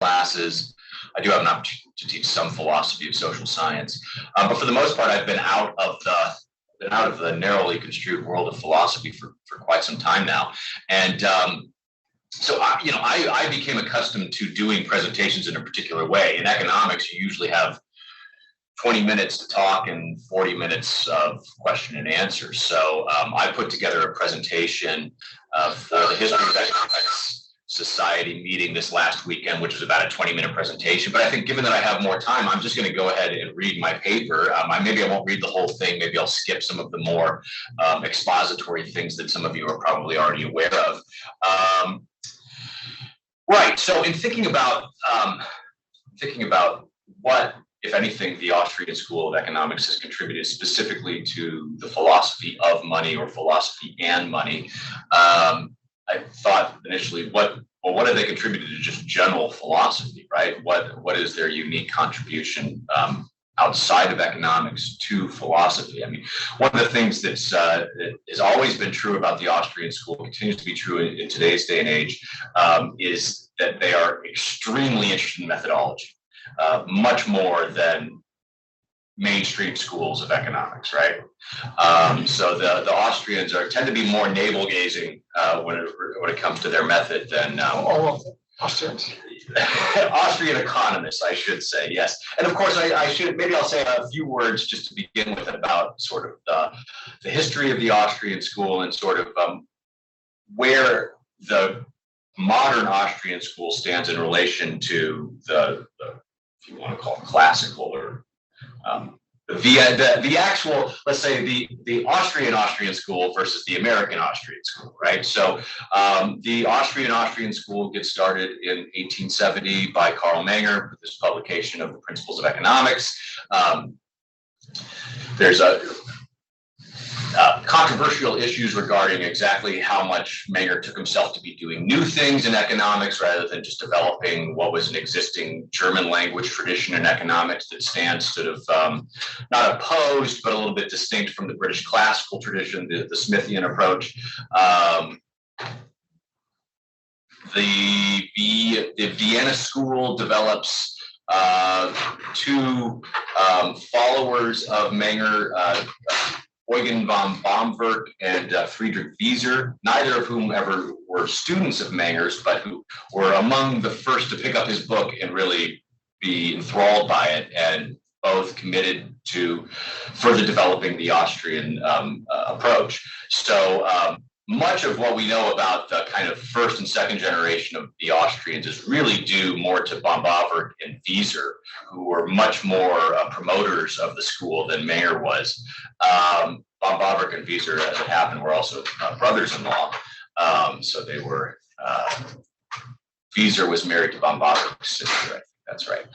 classes. I do have an opportunity to teach some philosophy of social science, but for the most part, I've been out of the narrowly construed world of philosophy for quite some time now, and so I became accustomed to doing presentations in a particular way. In economics, you usually have 20 minutes to talk and 40 minutes of question and answer. So I put together a presentation for the History of Economics Society meeting this last weekend, which was about a 20-minute presentation. But I think given that I have more time, I'm just going to go ahead and read my paper. Maybe I won't read the whole thing. Maybe I'll skip some of the more expository things that some of you are probably already aware of. Right. So in thinking about what, if anything, the Austrian School of Economics has contributed specifically to the philosophy of money or philosophy and money, I thought initially, what have they contributed to just general philosophy, right? What is their unique contribution outside of economics to philosophy? I mean, one of the things that has always been true about the Austrian school, continues to be true in today's day and age, is that they are extremely interested in methodology, much more than mainstream schools of economics, right? So the Austrians tend to be more navel gazing when it comes to their method than Austrians. Austrian economists, I should say, yes. And of course, I'll say a few words just to begin with about sort of the history of the Austrian school and sort of where the modern Austrian school stands in relation to the if you want to call it classical or the actual, let's say the Austrian school versus the American Austrian school, right? So the Austrian school gets started in 1870 by Karl Menger with this publication of the Principles of Economics. There's controversial issues regarding exactly how much Menger took himself to be doing new things in economics rather than just developing what was an existing German language tradition in economics that stands sort of not opposed, but a little bit distinct from the British classical tradition, the Smithian approach. The Vienna school develops two followers of Menger, Eugen von Baumwerk and Friedrich Wieser, neither of whom ever were students of Menger's, but who were among the first to pick up his book and really be enthralled by it, and both committed to further developing the Austrian approach. So much of what we know about the kind of first and second generation of the Austrians is really due more to von Baumwerk and Wieser, who were much more promoters of the school than Menger was. Von Baumwerk and Wieser, as it happened, were also brothers-in-law. So they were, Wieser was married to von Baumwerk's sister, I think that's right.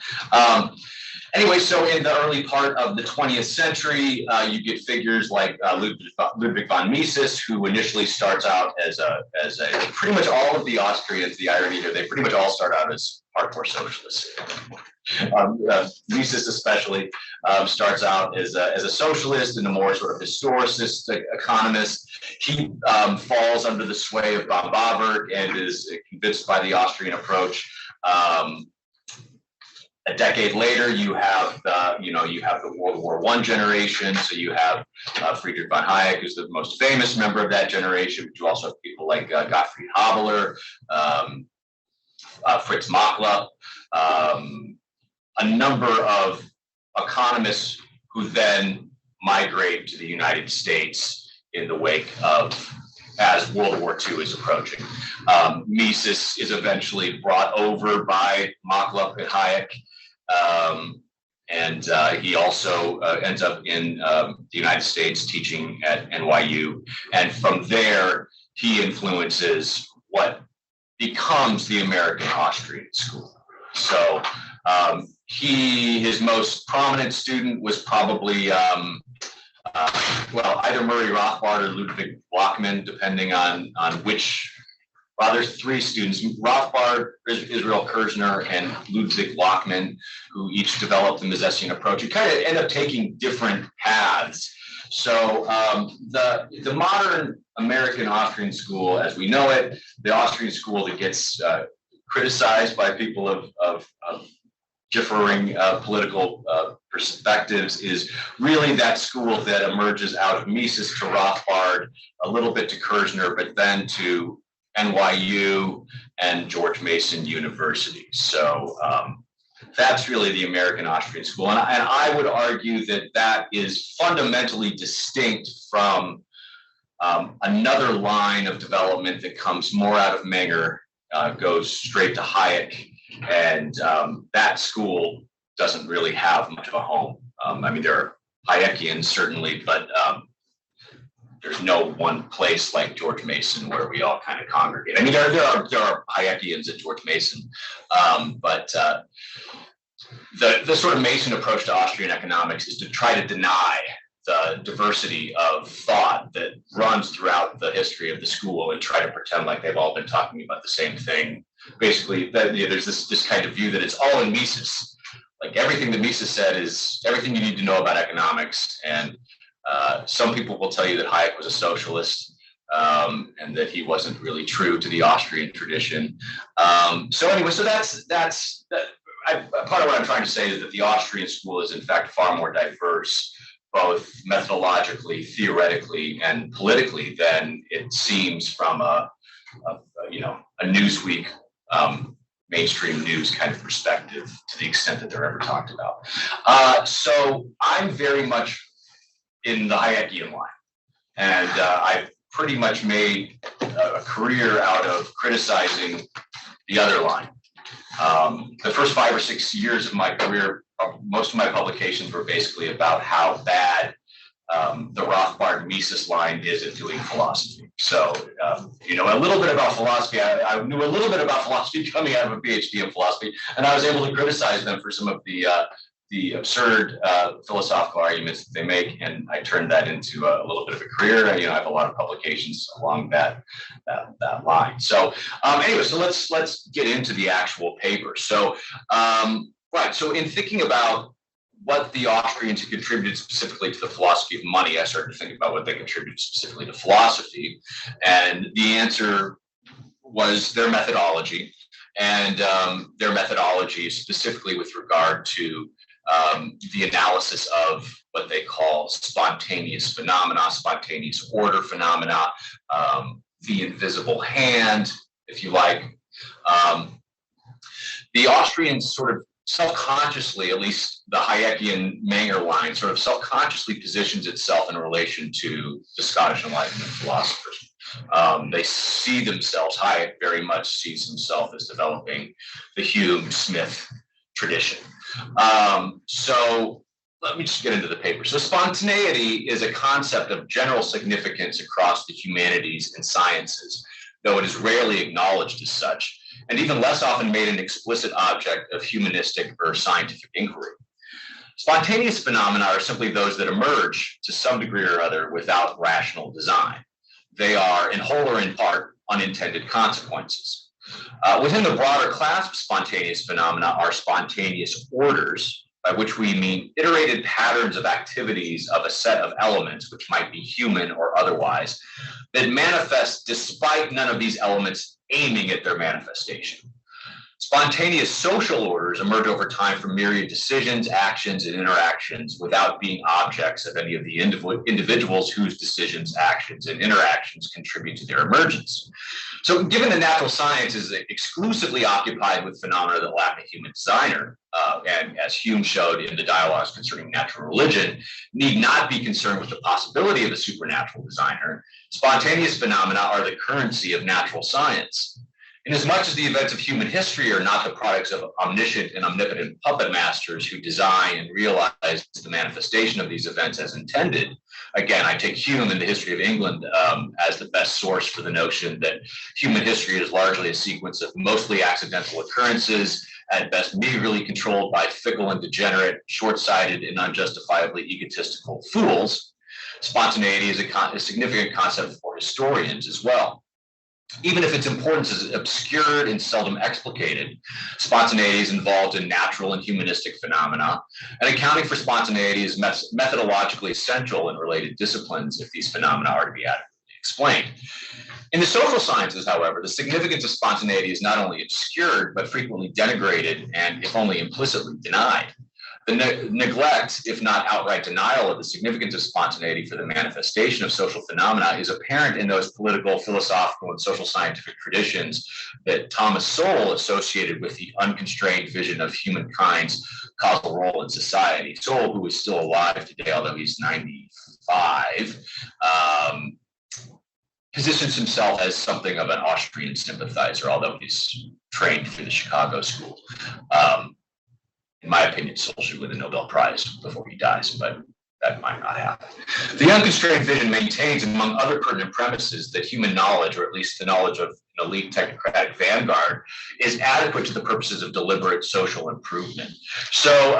Anyway, so in the early part of the 20th century, you get figures like Ludwig von Mises, who initially starts out as pretty much all of the Austrians, the irony here, they pretty much all start out as hardcore socialists. Mises especially starts out as a socialist and a more sort of historicist economist. He falls under the sway of von Baumwerk and is convinced by the Austrian approach. A decade later, you have the World War I generation. So you have Friedrich von Hayek, who's the most famous member of that generation. But you also have people like Gottfried Haberler, Fritz Machler, a number of economists who then migrate to the United States in the wake of as World War II is approaching. Mises is eventually brought over by Machler and Hayek. And he also ends up in the United States teaching at NYU. And from there, he influences what becomes the American Austrian school. So his most prominent student was probably, either Murray Rothbard or Ludwig Blockman, depending on which. Well, there's three students, Rothbard, Israel Kirzner, and Ludwig Blockman, who each developed the Misesian approach. You kind of end up taking different paths. So the modern American Austrian school, as we know it, the Austrian school that gets criticized by people of differing political perspectives, is really that school that emerges out of Mises to Rothbard, a little bit to Kirchner, but then to NYU and George Mason University. So that's really the American Austrian school. And I would argue that that is fundamentally distinct from another line of development that comes more out of Menger, goes straight to Hayek. And that school doesn't really have much of a home. I mean, there are Hayekians certainly, but there's no one place like George Mason where we all kind of congregate. I mean, there are Hayekians at George Mason, but the sort of Mason approach to Austrian economics is to try to deny the diversity of thought that runs throughout the history of the school and try to pretend like they've all been talking about the same thing. Basically, there's this kind of view that it's all in Mises. Like everything that Mises said is everything you need to know about economics. And some people will tell you that Hayek was a socialist and that he wasn't really true to the Austrian tradition. So anyway, so that's part of what I'm trying to say is that the Austrian school is in fact far more diverse, both methodologically, theoretically, and politically than it seems from a Newsweek mainstream news kind of perspective, to the extent that they're ever talked about. So I'm very much in the Hayekian line, and I've pretty much made a career out of criticizing the other line. The first 5 or 6 years of my career, most of my publications were basically about how bad the Rothbard Mises line is at doing philosophy. So, a little bit about philosophy. I knew a little bit about philosophy coming out of a PhD in philosophy, and I was able to criticize them for some of the absurd philosophical arguments that they make, and I turned that into a little bit of a career. I have a lot of publications along that line. So anyway, so let's get into the actual paper. So right, so in thinking about what the Austrians had contributed specifically to the philosophy of money, I started to think about what they contributed specifically to philosophy, and the answer was their methodology, and their methodology specifically with regard to the analysis of what they call spontaneous phenomena, spontaneous order phenomena, the invisible hand, if you like. The Austrians sort of self-consciously, at least the Hayekian Menger line, sort of self-consciously positions itself in relation to the Scottish Enlightenment philosophers. They see themselves, Hayek very much sees himself as developing the Hume-Smith tradition. So let me just get into the paper. So spontaneity is a concept of general significance across the humanities and sciences, though it is rarely acknowledged as such, and even less often made an explicit object of humanistic or scientific inquiry. Spontaneous phenomena are simply those that emerge to some degree or other without rational design. They are, in whole or in part, unintended consequences. Within the broader class of spontaneous phenomena are spontaneous orders, by which we mean iterated patterns of activities of a set of elements, which might be human or otherwise, that manifest despite none of these elements aiming at their manifestation. Spontaneous social orders emerge over time from myriad decisions, actions, and interactions without being objects of any of the individuals whose decisions, actions, and interactions contribute to their emergence. So given the natural science is exclusively occupied with phenomena that lack a human designer, and as Hume showed in the dialogues concerning natural religion, need not be concerned with the possibility of a supernatural designer, spontaneous phenomena are the currency of natural science. Inasmuch as the events of human history are not the products of omniscient and omnipotent puppet masters who design and realize the manifestation of these events as intended, again, I take Hume and the history of England as the best source for the notion that human history is largely a sequence of mostly accidental occurrences, at best meagerly controlled by fickle and degenerate, short-sighted and unjustifiably egotistical fools. Spontaneity is a significant concept for historians as well. Even if its importance is obscured and seldom explicated, spontaneity is involved in natural and humanistic phenomena, and accounting for spontaneity is methodologically essential in related disciplines if these phenomena are to be adequately explained. In the social sciences, however, the significance of spontaneity is not only obscured, but frequently denigrated and, if only implicitly, denied. The neglect, if not outright denial, of the significance of spontaneity for the manifestation of social phenomena is apparent in those political, philosophical, and social scientific traditions that Thomas Sowell associated with the unconstrained vision of humankind's causal role in society. Sowell, who is still alive today, although he's 95, positions himself as something of an Austrian sympathizer, although he's trained through the Chicago School. In my opinion, Sowell should win the Nobel Prize before he dies, but that might not happen. The unconstrained vision maintains, among other pertinent premises, that human knowledge, or at least the knowledge of an elite technocratic vanguard, is adequate to the purposes of deliberate social improvement. So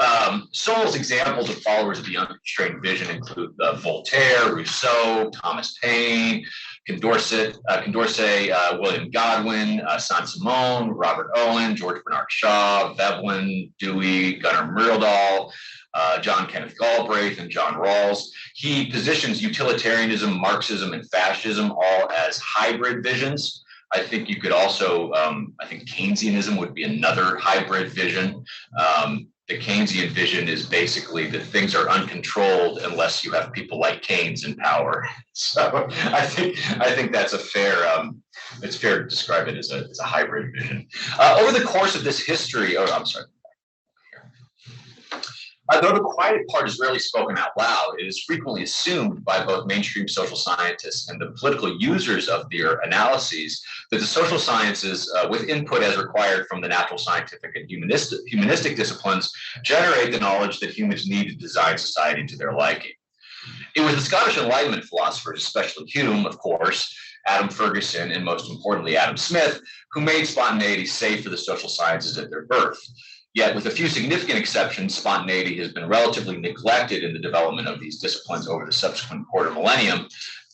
Sowell's examples of followers of the unconstrained vision include Voltaire, Rousseau, Thomas Paine, Condorcet, William Godwin, Saint-Simon, Robert Owen, George Bernard Shaw, Veblen, Dewey, Gunnar Myrdal, John Kenneth Galbraith, and John Rawls. He positions utilitarianism, Marxism, and fascism all as hybrid visions. I think you could also, I think Keynesianism would be another hybrid vision. The Keynesian vision is basically that things are uncontrolled unless you have people like Keynes in power. So I think that's a fair, it's fair to describe it as a hybrid vision. Over the course of this history, though the quiet part is rarely spoken out loud, it is frequently assumed by both mainstream social scientists and the political users of their analyses that the social sciences, with input as required from the natural, scientific, and humanistic disciplines, generate the knowledge that humans need to design society to their liking. It was the Scottish Enlightenment philosophers, especially Hume, of course, Adam Ferguson, and most importantly, Adam Smith, who made spontaneity safe for the social sciences at their birth. Yet, with a few significant exceptions, spontaneity has been relatively neglected in the development of these disciplines over the subsequent quarter millennium,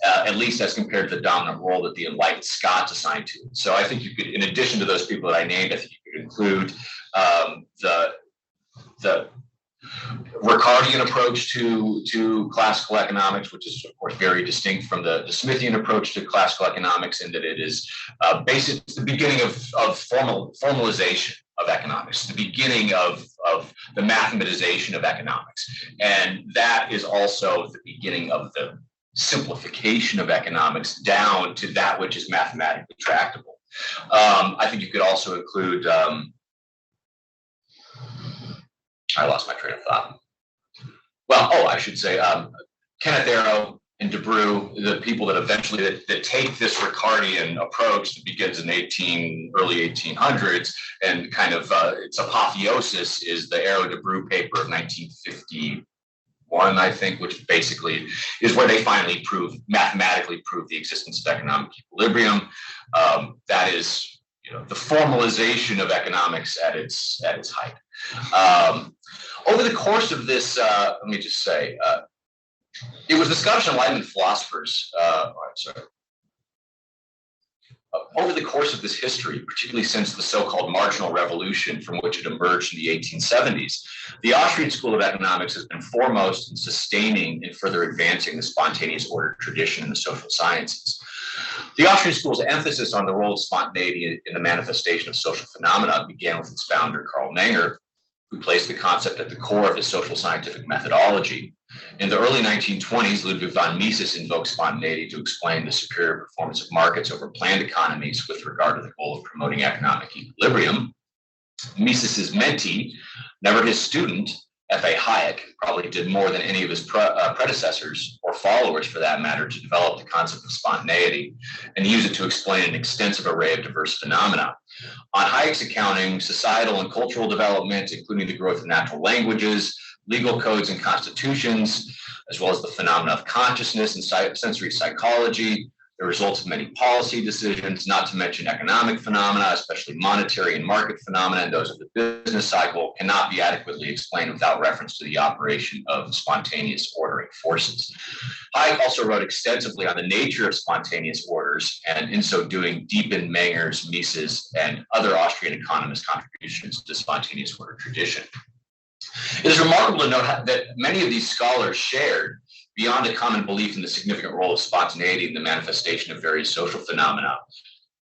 at least as compared to the dominant role that the enlightened Scots assigned to it. So I think you could, in addition to those people that I named, I think you could include the Ricardian approach to classical economics, which is, of course, very distinct from the Smithian approach to classical economics, in that it is basically the beginning of formalization of economics, the beginning of the mathematization of economics. And that is also the beginning of the simplification of economics down to that which is mathematically tractable. I think you could also include, I lost my train of thought. Well, I should say Kenneth Arrow and DeBrew, the people that eventually that take this Ricardian approach that begins in early 1800s, and kind of its apotheosis is the Arrow-DeBrew paper of 1951, I think, which basically is where they finally mathematically prove the existence of economic equilibrium. That is, the formalization of economics at its height. Over the course of this, let me just say, it was the Scottish Enlightenment philosophers, over the course of this history, particularly since the so-called marginal revolution from which it emerged in the 1870s, the Austrian School of Economics has been foremost in sustaining and further advancing the spontaneous order tradition in the social sciences. The Austrian School's emphasis on the role of spontaneity in the manifestation of social phenomena began with its founder, Karl Menger, who placed the concept at the core of his social scientific methodology. In the early 1920s, Ludwig von Mises invoked spontaneity to explain the superior performance of markets over planned economies with regard to the goal of promoting economic equilibrium. Mises's mentee, never his student, F.A. Hayek, probably did more than any of his predecessors, or followers for that matter, to develop the concept of spontaneity and use it to explain an extensive array of diverse phenomena. On Hayek's accounting, societal and cultural development, including the growth of natural languages, legal codes and constitutions, as well as the phenomena of consciousness and sensory psychology, the results of many policy decisions, not to mention economic phenomena, especially monetary and market phenomena, and those of the business cycle, cannot be adequately explained without reference to the operation of spontaneous ordering forces. Hayek also wrote extensively on the nature of spontaneous orders, and in so doing deepened Menger's, Mises, and other Austrian economists' contributions to the spontaneous order tradition. It is remarkable to note that many of these scholars shared, beyond a common belief in the significant role of spontaneity in the manifestation of various social phenomena,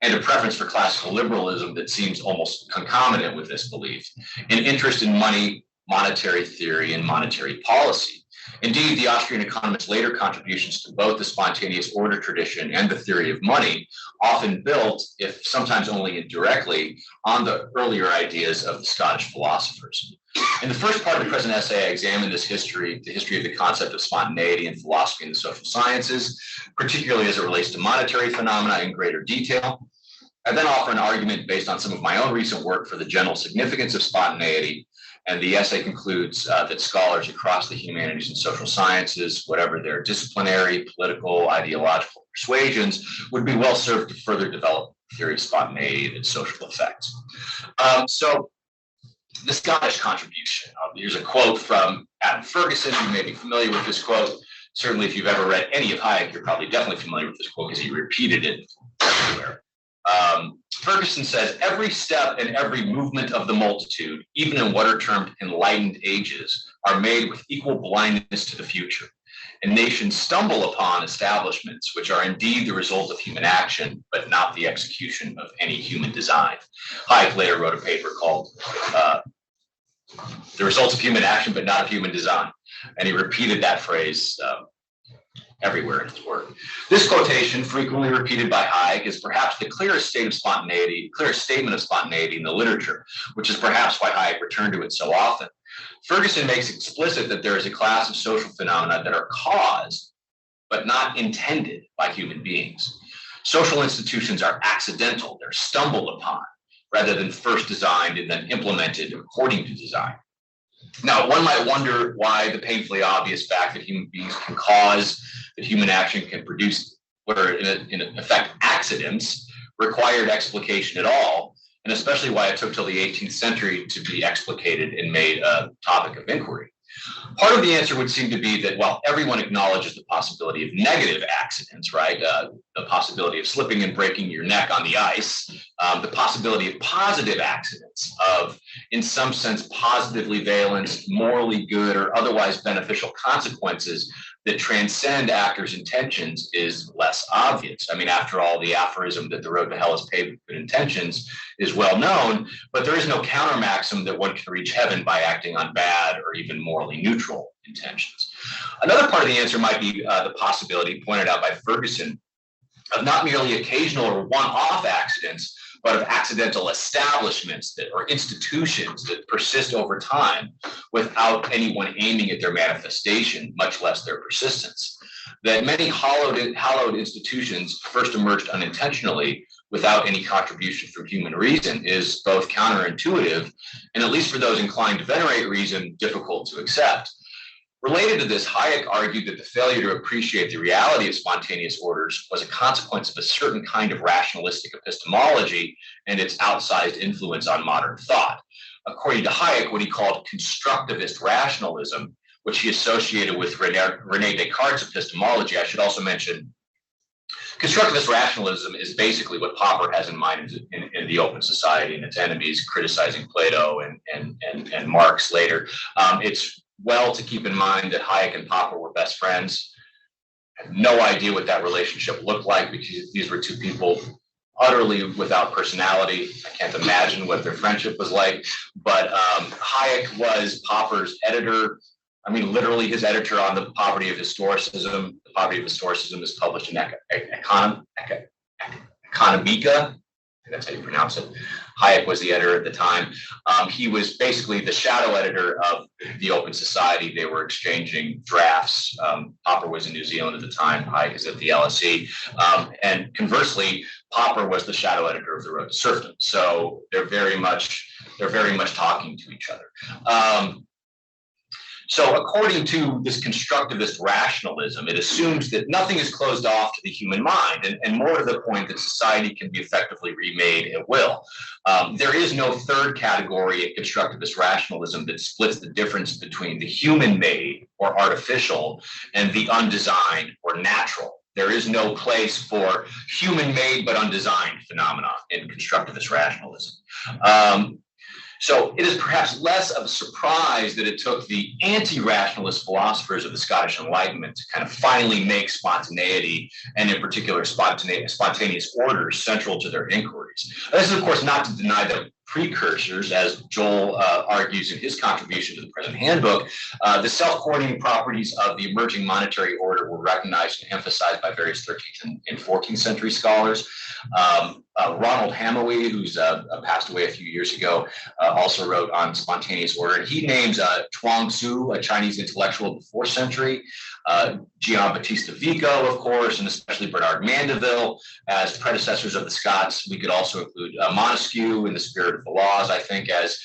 and a preference for classical liberalism that seems almost concomitant with this belief, an interest in money, monetary theory, and monetary policy. Indeed, the Austrian economist's later contributions to both the spontaneous order tradition and the theory of money often built, if sometimes only indirectly, on the earlier ideas of the Scottish philosophers. In the first part of the present essay, I examine this history, the history of the concept of spontaneity in philosophy and the social sciences, particularly as it relates to monetary phenomena in greater detail. I then offer an argument based on some of my own recent work for the general significance of spontaneity, and the essay concludes that scholars across the humanities and social sciences, whatever their disciplinary, political, ideological persuasions, would be well served to further develop the theory of spontaneity and its social effects. So the Scottish contribution. Here's a quote from Adam Ferguson. You may be familiar with this quote. Certainly, if you've ever read any of Hayek, you're probably definitely familiar with this quote because he repeated it everywhere. Ferguson says, every step and every movement of the multitude, even in what are termed enlightened ages, are made with equal blindness to the future. And nations stumble upon establishments which are indeed the result of human action, but not the execution of any human design. Hayek later wrote a paper called The Results of Human Action, but Not of Human Design. And he repeated that phrase everywhere in his work. This quotation, frequently repeated by Hayek, is perhaps the clearest statement of spontaneity in the literature, which is perhaps why Hayek returned to it so often. Ferguson makes explicit that there is a class of social phenomena that are caused, but not intended by human beings. Social institutions are accidental, they're stumbled upon, rather than first designed and then implemented according to design. Now, one might wonder why the painfully obvious fact that human beings can cause, that human action can produce, what are in effect accidents, required explication at all, and especially why it took till the 18th century to be explicated and made a topic of inquiry. Part of the answer would seem to be that, well, everyone acknowledges the possibility of negative accidents, right? The possibility of slipping and breaking your neck on the ice, the possibility of positive accidents, of, in some sense, positively valenced, morally good, or otherwise beneficial consequences that transcend actors' intentions is less obvious. I mean, after all, the aphorism that the road to hell is paved with good intentions is well known, but there is no counter maxim that one can reach heaven by acting on bad or even morally neutral intentions. Another part of the answer might be the possibility pointed out by Ferguson of not merely occasional or one-off accidents, but of accidental establishments that, or institutions that persist over time without anyone aiming at their manifestation, much less their persistence. That many hallowed institutions first emerged unintentionally without any contribution from human reason is both counterintuitive and, at least for those inclined to venerate reason, difficult to accept. Related to this, Hayek argued that the failure to appreciate the reality of spontaneous orders was a consequence of a certain kind of rationalistic epistemology and its outsized influence on modern thought. According to Hayek, what he called constructivist rationalism, which he associated with René Descartes' epistemology, I should also mention, constructivist rationalism is basically what Popper has in mind in The Open Society and its enemies, criticizing Plato and Marx later. It's well to keep in mind that Hayek and Popper were best friends. I have no idea what that relationship looked like because these were two people utterly without personality. I can't imagine what their friendship was like, but Hayek was Popper's editor. I mean, literally his editor on The Poverty of Historicism. The Poverty of Historicism is published in Economica. That's how you pronounce it. Hayek was the editor at the time. He was basically the shadow editor of The Open Society. They were exchanging drafts. Popper was in New Zealand at the time. Hayek is at the LSE. And conversely, Popper was the shadow editor of The Road to Serfdom. So they're very much talking to each other. So according to this constructivist rationalism, it assumes that nothing is closed off to the human mind, and more to the point that society can be effectively remade at will. There is no third category in constructivist rationalism that splits the difference between the human-made or artificial and the undesigned or natural. There is no place for human-made but undesigned phenomena in constructivist rationalism. So it is perhaps less of a surprise that it took the anti-rationalist philosophers of the Scottish Enlightenment to kind of finally make spontaneity, and in particular spontaneous orders, central to their inquiries. This is, of course, not to deny that precursors, as Joel argues in his contribution to the present handbook, the self-coordinating properties of the emerging monetary order were recognized and emphasized by various 13th and 14th century scholars. Ronald Hamowy, who's passed away a few years ago, also wrote on spontaneous order. And he names Chuang-Tzu, a Chinese intellectual of the 4th century, Gian-Battista Vico, of course, and especially Bernard Mandeville as predecessors of the Scots. We could also include Montesquieu in the Spirit of the Laws, I think, as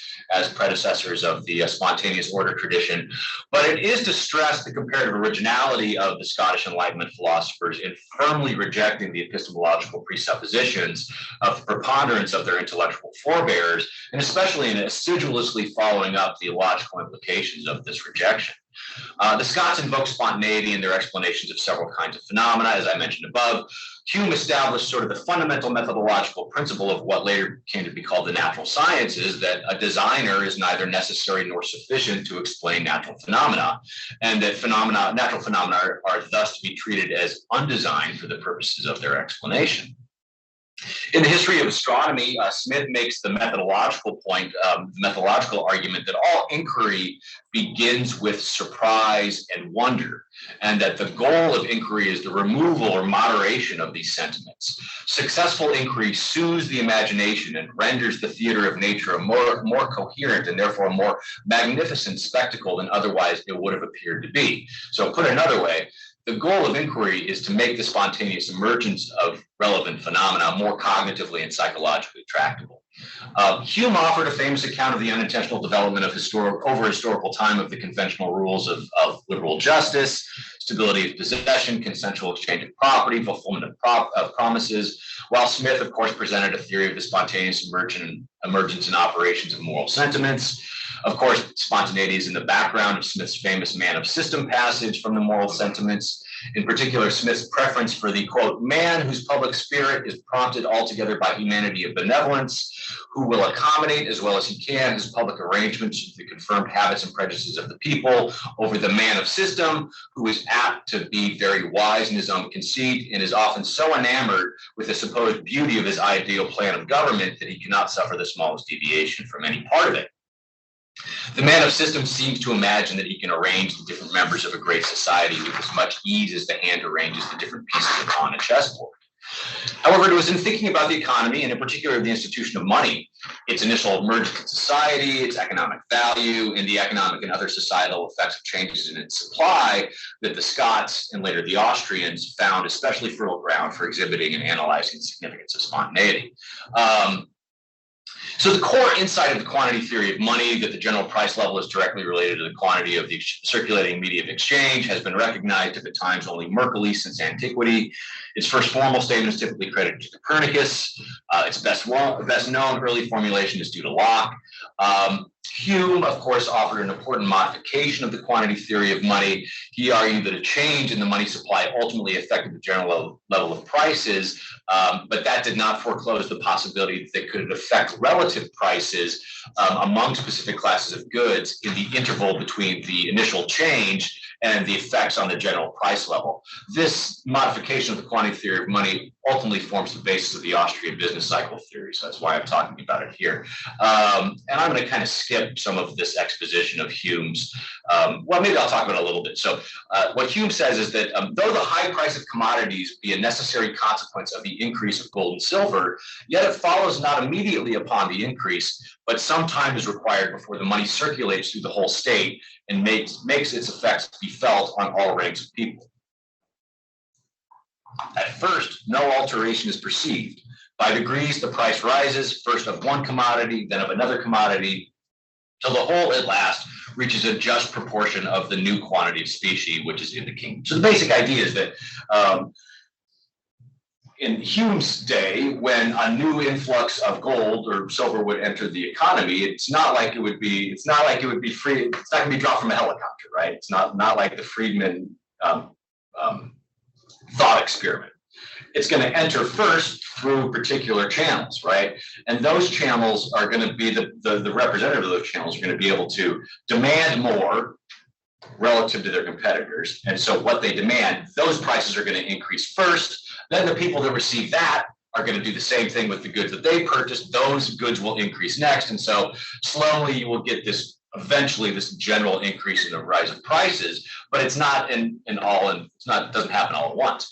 predecessors of the spontaneous order tradition. But it is to stress the comparative originality of the Scottish Enlightenment philosophers in firmly rejecting the epistemological presuppositions of the preponderance of their intellectual forebears, and especially in assiduously following up the illogical implications of this rejection. The Scots invoke spontaneity in their explanations of several kinds of phenomena, as I mentioned above. Hume established sort of the fundamental methodological principle of what later came to be called the natural sciences, that a designer is neither necessary nor sufficient to explain natural phenomena, and that natural phenomena are thus to be treated as undesigned for the purposes of their explanation. In the history of astronomy, Smith makes the methodological argument that all inquiry begins with surprise and wonder, and that the goal of inquiry is the removal or moderation of these sentiments. Successful inquiry soothes the imagination and renders the theater of nature a more coherent and therefore a more magnificent spectacle than otherwise it would have appeared to be. So put another way, the goal of inquiry is to make the spontaneous emergence of relevant phenomena more cognitively and psychologically tractable. Hume offered a famous account of the unintentional development of over historical time of the conventional rules of liberal justice, stability of possession, consensual exchange of property, fulfillment of promises, while Smith, of course, presented a theory of the spontaneous emergence and operations of moral sentiments. Of course, spontaneity is in the background of Smith's famous man of system passage from the moral sentiments. In particular, Smith's preference for the, quote, man whose public spirit is prompted altogether by humanity of benevolence, who will accommodate as well as he can his public arrangements to the confirmed habits and prejudices of the people, over the man of system, who is apt to be very wise in his own conceit and is often so enamored with the supposed beauty of his ideal plan of government that he cannot suffer the smallest deviation from any part of it. The man of system seems to imagine that he can arrange the different members of a great society with as much ease as the hand arranges the different pieces upon a chessboard. However, it was in thinking about the economy, and in particular the institution of money, its initial emergence in society, its economic value, and the economic and other societal effects of changes in its supply, that the Scots and later the Austrians found especially fertile ground for exhibiting and analyzing the significance of spontaneity. So the core insight of the quantity theory of money, that the general price level is directly related to the quantity of the circulating media of exchange, has been recognized, if at times only murkily, since antiquity. Its first formal statement is typically credited to Copernicus. Its best known early formulation is due to Locke. Hume, of course, offered an important modification of the quantity theory of money. He argued that a change in the money supply ultimately affected the general level of prices, but that did not foreclose the possibility that they could affect relative prices among specific classes of goods in the interval between the initial change and the effects on the general price level. This modification of the quantity theory of money ultimately forms the basis of the Austrian business cycle theory, so that's why I'm talking about it here. And I'm going to kind of skip some of this exposition of Hume's. Well, maybe I'll talk about it a little bit. So what Hume says is that though the high price of commodities be a necessary consequence of the increase of gold and silver, yet it follows not immediately upon the increase, but some time is required before the money circulates through the whole state and makes its effects be felt on all ranks of people. At first, no alteration is perceived. By degrees, the price rises, first of one commodity, then of another commodity, till the whole at last reaches a just proportion of the new quantity of specie, which is in the kingdom. So the basic idea is that in Hume's day, when a new influx of gold or silver would enter the economy, it's not like it would be free. It's not going to be dropped from a helicopter, right? It's not like the Friedman thought experiment. it's going to enter first through particular channels, right? And those channels are going to be the representative of those channels are going to be able to demand more relative to their competitors. And so what they demand, those prices are going to increase first. Then the people that receive that are going to do the same thing with the goods that they purchased. Those goods will increase next. And so slowly you will get this, eventually this general increase in the rise of prices, but it's not it doesn't happen all at once.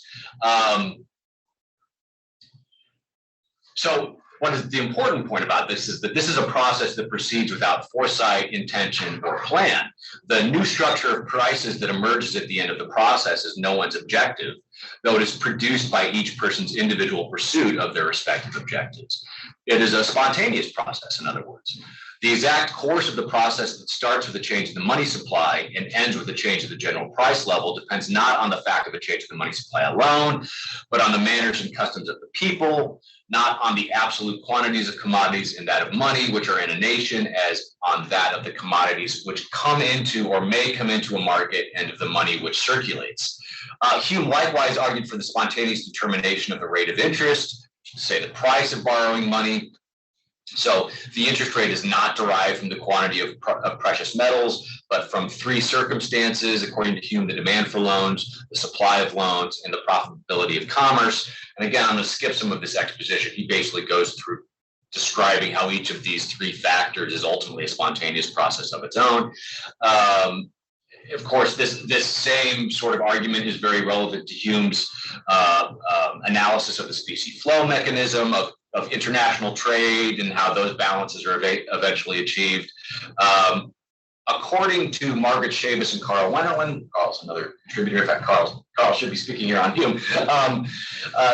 So what is the important point about this is that this is a process that proceeds without foresight, intention, or plan. The new structure of prices that emerges at the end of the process is no one's objective, though it is produced by each person's individual pursuit of their respective objectives. It is a spontaneous process, in other words. The exact course of the process that starts with a change in the money supply and ends with a change of the general price level depends not on the fact of a change in the money supply alone, but on the manners and customs of the people, not on the absolute quantities of commodities and that of money which are in a nation, as on that of the commodities which come into or may come into a market and of the money which circulates. Hume likewise argued for the spontaneous determination of the rate of interest, say the price of borrowing money. So the interest rate is not derived from the quantity of precious metals, but from three circumstances, according to Hume: the demand for loans, the supply of loans, and the profitability of commerce. And again, I'm going to skip some of this exposition. He basically goes through describing how each of these three factors is ultimately a spontaneous process of its own. Of course, this same sort of argument is very relevant to Hume's analysis of the specie flow mechanism of international trade and how those balances are eventually achieved. According to Margaret Shavis and Carl Wennerlin, Carl's another contributor. In fact, Carl should be speaking here on Hume.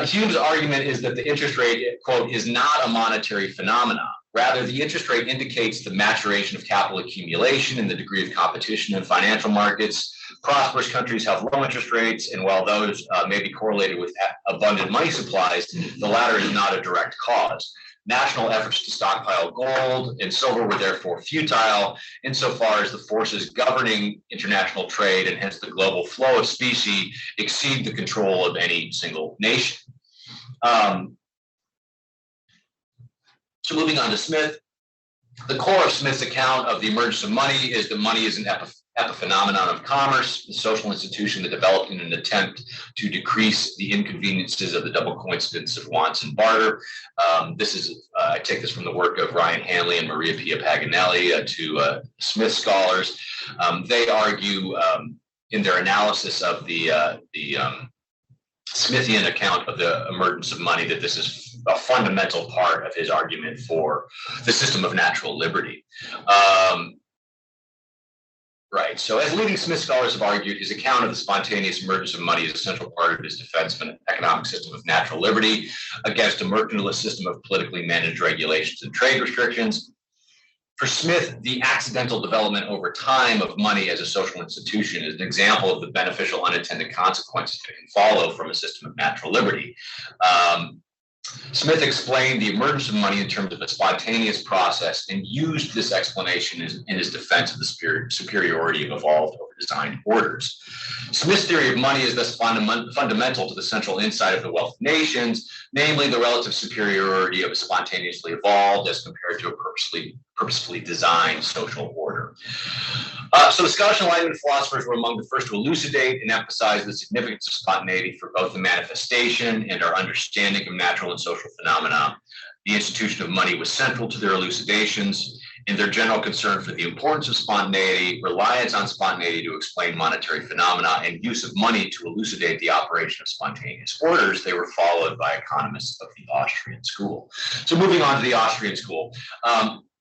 Hume's argument is that the interest rate, quote, is not a monetary phenomenon. Rather, the interest rate indicates the maturation of capital accumulation and the degree of competition in financial markets. Prosperous countries have low interest rates, and while those may be correlated with abundant money supplies, the latter is not a direct cause. National efforts to stockpile gold and silver were therefore futile insofar as the forces governing international trade and hence the global flow of specie exceed the control of any single nation. So moving on to Smith, the core of Smith's account of the emergence of money is that money is an epiphenomenon of commerce, the social institution that developed in an attempt to decrease the inconveniences of the double coincidence of wants and barter. I take this from the work of Ryan Hanley and Maria Pia Paganelli, two Smith scholars. They argue in their analysis of the Smithian account of the emergence of money that this is a fundamental part of his argument for the system of natural liberty. Right. So as leading Smith scholars have argued, his account of the spontaneous emergence of money is a central part of his defense of an economic system of natural liberty against a mercantilist system of politically managed regulations and trade restrictions. For Smith, the accidental development over time of money as a social institution is an example of the beneficial unintended consequences that can follow from a system of natural liberty. Smith explained the emergence of money in terms of a spontaneous process and used this explanation in his defense of the superiority of evolved or designed orders. Smith's theory of money is thus fundamental to the central insight of the wealth of nations, namely the relative superiority of a spontaneously evolved as compared to a purposefully designed social order. So the Scottish Enlightenment philosophers were among the first to elucidate and emphasize the significance of spontaneity for both the manifestation and our understanding of natural and social phenomena. The institution of money was central to their elucidations. In their general concern for the importance of spontaneity, reliance on spontaneity to explain monetary phenomena, and use of money to elucidate the operation of spontaneous orders, they were followed by economists of the Austrian school. So moving on to the Austrian school.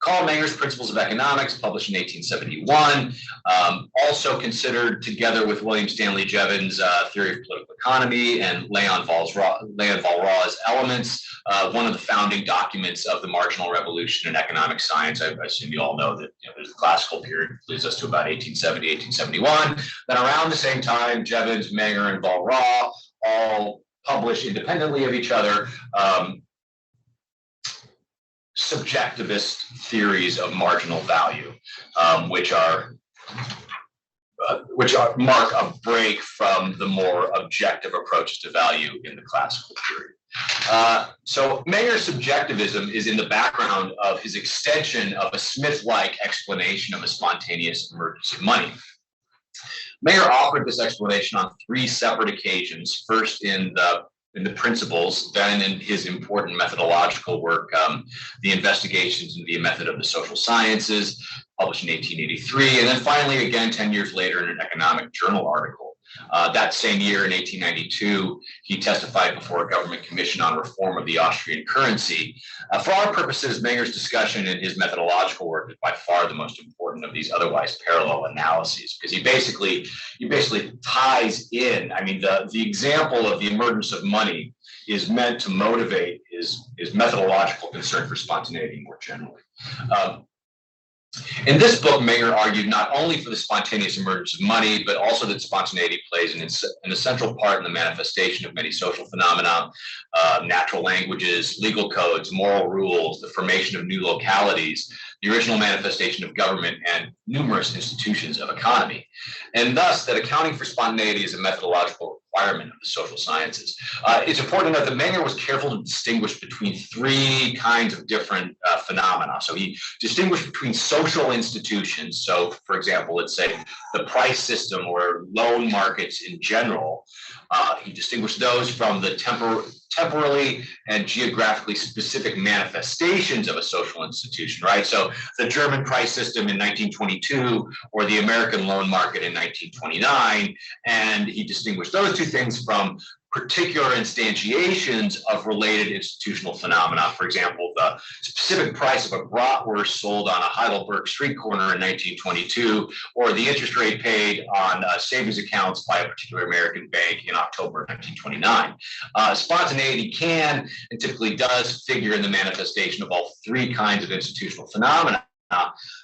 Karl Menger's Principles of Economics, published in 1871, also considered together with William Stanley Jevons' Theory of Political Economy and Leon Walras' Elements, one of the founding documents of the marginal revolution in economic science. I assume you all know that there's the classical period that leads us to about 1870, 1871. Then around the same time, Jevons, Menger, and Walras all published independently of each other subjectivist theories of marginal value, which are mark a break from the more objective approaches to value in the classical period. So Menger's subjectivism is in the background of his extension of a Smith-like explanation of a spontaneous emergence of money. Menger offered this explanation on 3 separate occasions, first in the Principles, then in his important methodological work, The Investigations into the Method of the Social Sciences, published in 1883, and then finally again 10 years later in an economic journal article. That same year in 1892, he testified before a government commission on reform of the Austrian currency. For our purposes, Menger's discussion and his methodological work is by far the most important of these otherwise parallel analyses, because he basically ties in. I mean, the example of the emergence of money is meant to motivate his methodological concern for spontaneity more generally. In this book, Menger argued not only for the spontaneous emergence of money, but also that spontaneity plays an essential part in the manifestation of many social phenomena, natural languages, legal codes, moral rules, the formation of new localities, the original manifestation of government, and numerous institutions of economy. And thus, that accounting for spontaneity is a methodological requirement of the social sciences. It's important to note that Menger was careful to distinguish between 3 kinds of different phenomena. So he distinguished between social institutions. So, for example, let's say the price system or loan markets in general. He distinguished those from the temporally and geographically specific manifestations of a social institution, right? So the German price system in 1922 or the American loan market in 1929, and he distinguished those 2 things from particular instantiations of related institutional phenomena. For example, the specific price of a bratwurst sold on a Heidelberg street corner in 1922, or the interest rate paid on savings accounts by a particular American bank in October 1929. Spontaneity can and typically does figure in the manifestation of all 3 kinds of institutional phenomena,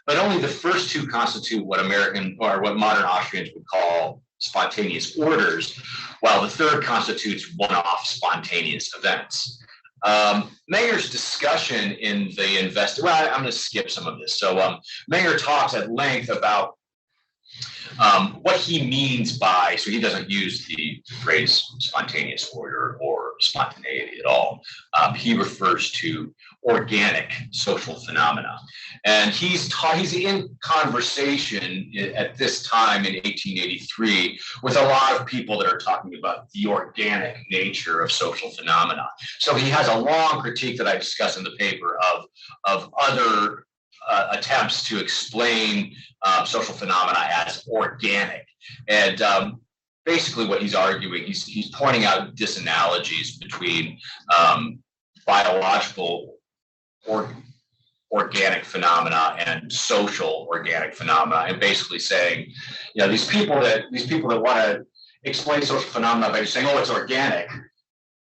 but only the first 2 constitute what modern Austrians would call spontaneous orders, while the third constitutes one-off spontaneous events. Menger's discussion in the I'm going to skip some of this. So Menger talks at length about what he means by, so he doesn't use the phrase spontaneous order or spontaneity at all. He refers to organic social phenomena. And he's in conversation at this time in 1883 with a lot of people that are talking about the organic nature of social phenomena. So he has a long critique that I discuss in the paper of other attempts to explain social phenomena as organic. And basically what he's arguing, he's pointing out disanalogies between biological organic phenomena and social organic phenomena, and basically saying, these people that want to explain social phenomena by just saying, oh, it's organic,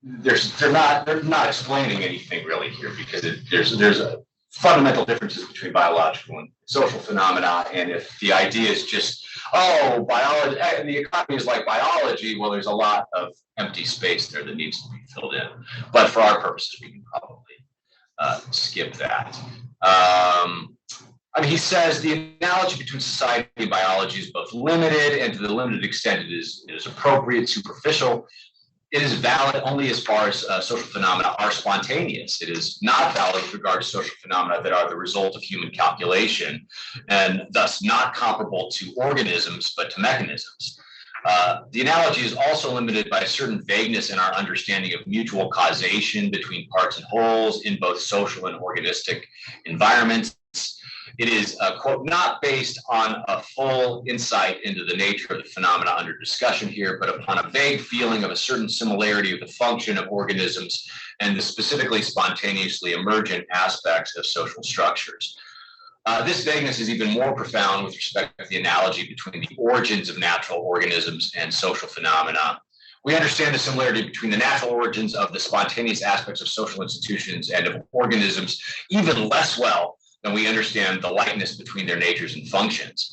they're not explaining anything really here, because there's a fundamental differences between biological and social phenomena. And if the idea is just, oh, biology, the economy is like biology, well, there's a lot of empty space there that needs to be filled in. But for our purposes, we can probably skip that. He says the analogy between society and biology is both limited, and to the limited extent it is appropriate, superficial. It is valid only as far as social phenomena are spontaneous. It is not valid with regard to social phenomena that are the result of human calculation, and thus not comparable to organisms, but to mechanisms. The analogy is also limited by a certain vagueness in our understanding of mutual causation between parts and wholes in both social and organistic environments. It is, quote, not based on a full insight into the nature of the phenomena under discussion here, but upon a vague feeling of a certain similarity of the function of organisms and the specifically spontaneously emergent aspects of social structures. This vagueness is even more profound with respect to the analogy between the origins of natural organisms and social phenomena. We understand the similarity between the natural origins of the spontaneous aspects of social institutions and of organisms even less well than we understand the likeness between their natures and functions.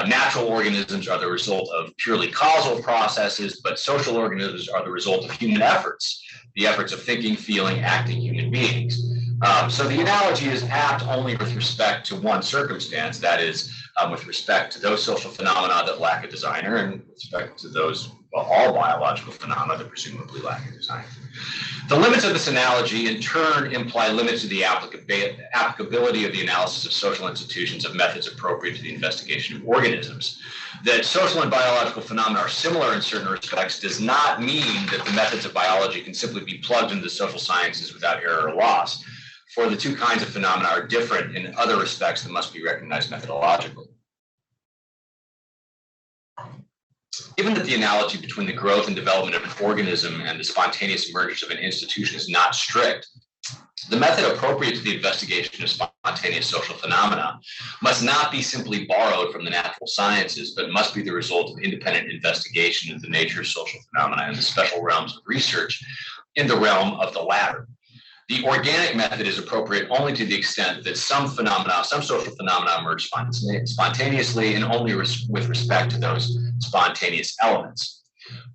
Natural organisms are the result of purely causal processes, but social organisms are the result of human efforts, the efforts of thinking, feeling, acting human beings. So the analogy is apt only with respect to one circumstance, that is, with respect to those social phenomena that lack a designer, and with respect to those, well, all biological phenomena that presumably lack a designer. The limits of this analogy, in turn, imply limits to the applicability of the analysis of social institutions of methods appropriate to the investigation of organisms. That social and biological phenomena are similar in certain respects does not mean that the methods of biology can simply be plugged into the social sciences without error or loss, for the two kinds of phenomena are different in other respects that must be recognized methodologically. Given that the analogy between the growth and development of an organism and the spontaneous emergence of an institution is not strict, the method appropriate to the investigation of spontaneous social phenomena must not be simply borrowed from the natural sciences, but must be the result of independent investigation of the nature of social phenomena and the special realms of research in the realm of the latter. The organic method is appropriate only to the extent that some social phenomena emerge spontaneously and only with respect to those spontaneous elements.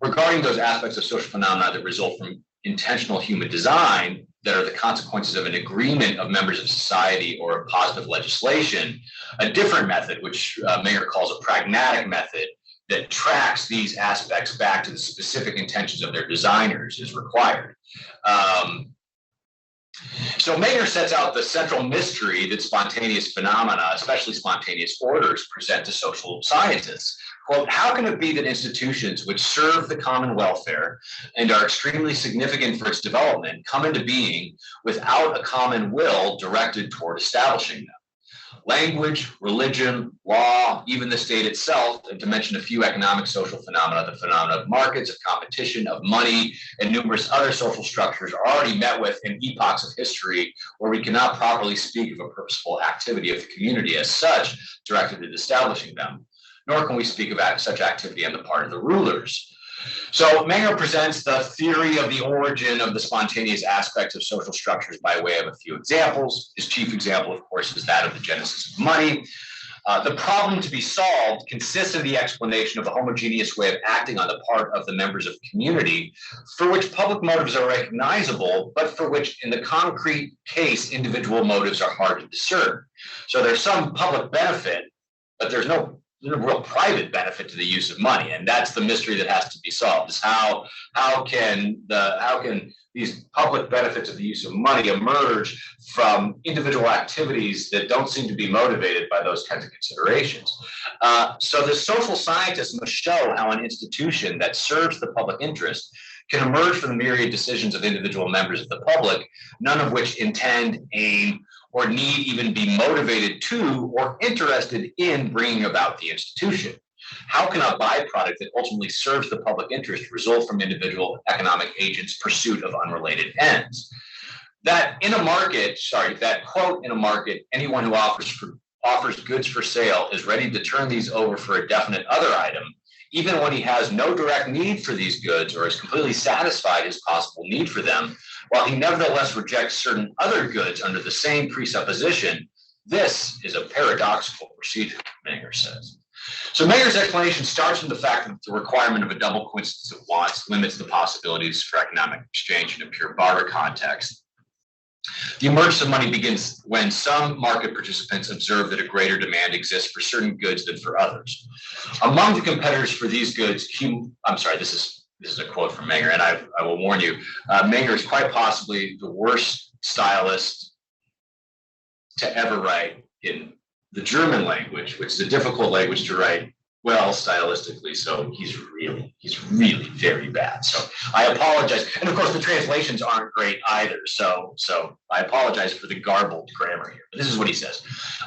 Regarding those aspects of social phenomena that result from intentional human design, that are the consequences of an agreement of members of society or of positive legislation, a different method, which Menger calls a pragmatic method, that tracks these aspects back to the specific intentions of their designers is required. So Menger sets out the central mystery that spontaneous phenomena, especially spontaneous orders, present to social scientists. Quote, how can it be that institutions which serve the common welfare and are extremely significant for its development come into being without a common will directed toward establishing them? Language, religion, law, even the state itself, and to mention a few economic social phenomena, the phenomena of markets, of competition, of money, and numerous other social structures are already met with in epochs of history where we cannot properly speak of a purposeful activity of the community as such directed at establishing them, nor can we speak of such activity on the part of the rulers. So Menger presents the theory of the origin of the spontaneous aspects of social structures by way of a few examples. His chief example, of course, is that of the genesis of money. The problem to be solved consists in the explanation of a homogeneous way of acting on the part of the members of the community, for which public motives are recognizable, but for which, in the concrete case, individual motives are hard to discern. So there's some public benefit, but there's no real private benefit to the use of money, and that's the mystery that has to be solved. Is how can these public benefits of the use of money emerge from individual activities that don't seem to be motivated by those kinds of considerations? So the social scientist must show how an institution that serves the public interest can emerge from the myriad decisions of individual members of the public, none of which intend, aim, or need even be motivated to or interested in bringing about the institution. How can a byproduct that ultimately serves the public interest result from individual economic agents' pursuit of unrelated ends? That quote, in a market, anyone who offers goods for sale is ready to turn these over for a definite other item, even when he has no direct need for these goods or is completely satisfied his possible need for them, while he nevertheless rejects certain other goods under the same presupposition. This is a paradoxical procedure, Menger says. So Menger's explanation starts from the fact that the requirement of a double coincidence of wants limits the possibilities for economic exchange in a pure barter context. The emergence of money begins when some market participants observe that a greater demand exists for certain goods than for others. Among the competitors for these goods, this is a quote from Menger, and I will warn you, Menger is quite possibly the worst stylist to ever write in the German language, which is a difficult language to write well stylistically, so he's really very bad. So I apologize. And of course the translations aren't great either. So I apologize for the garbled grammar here. But this is what he says.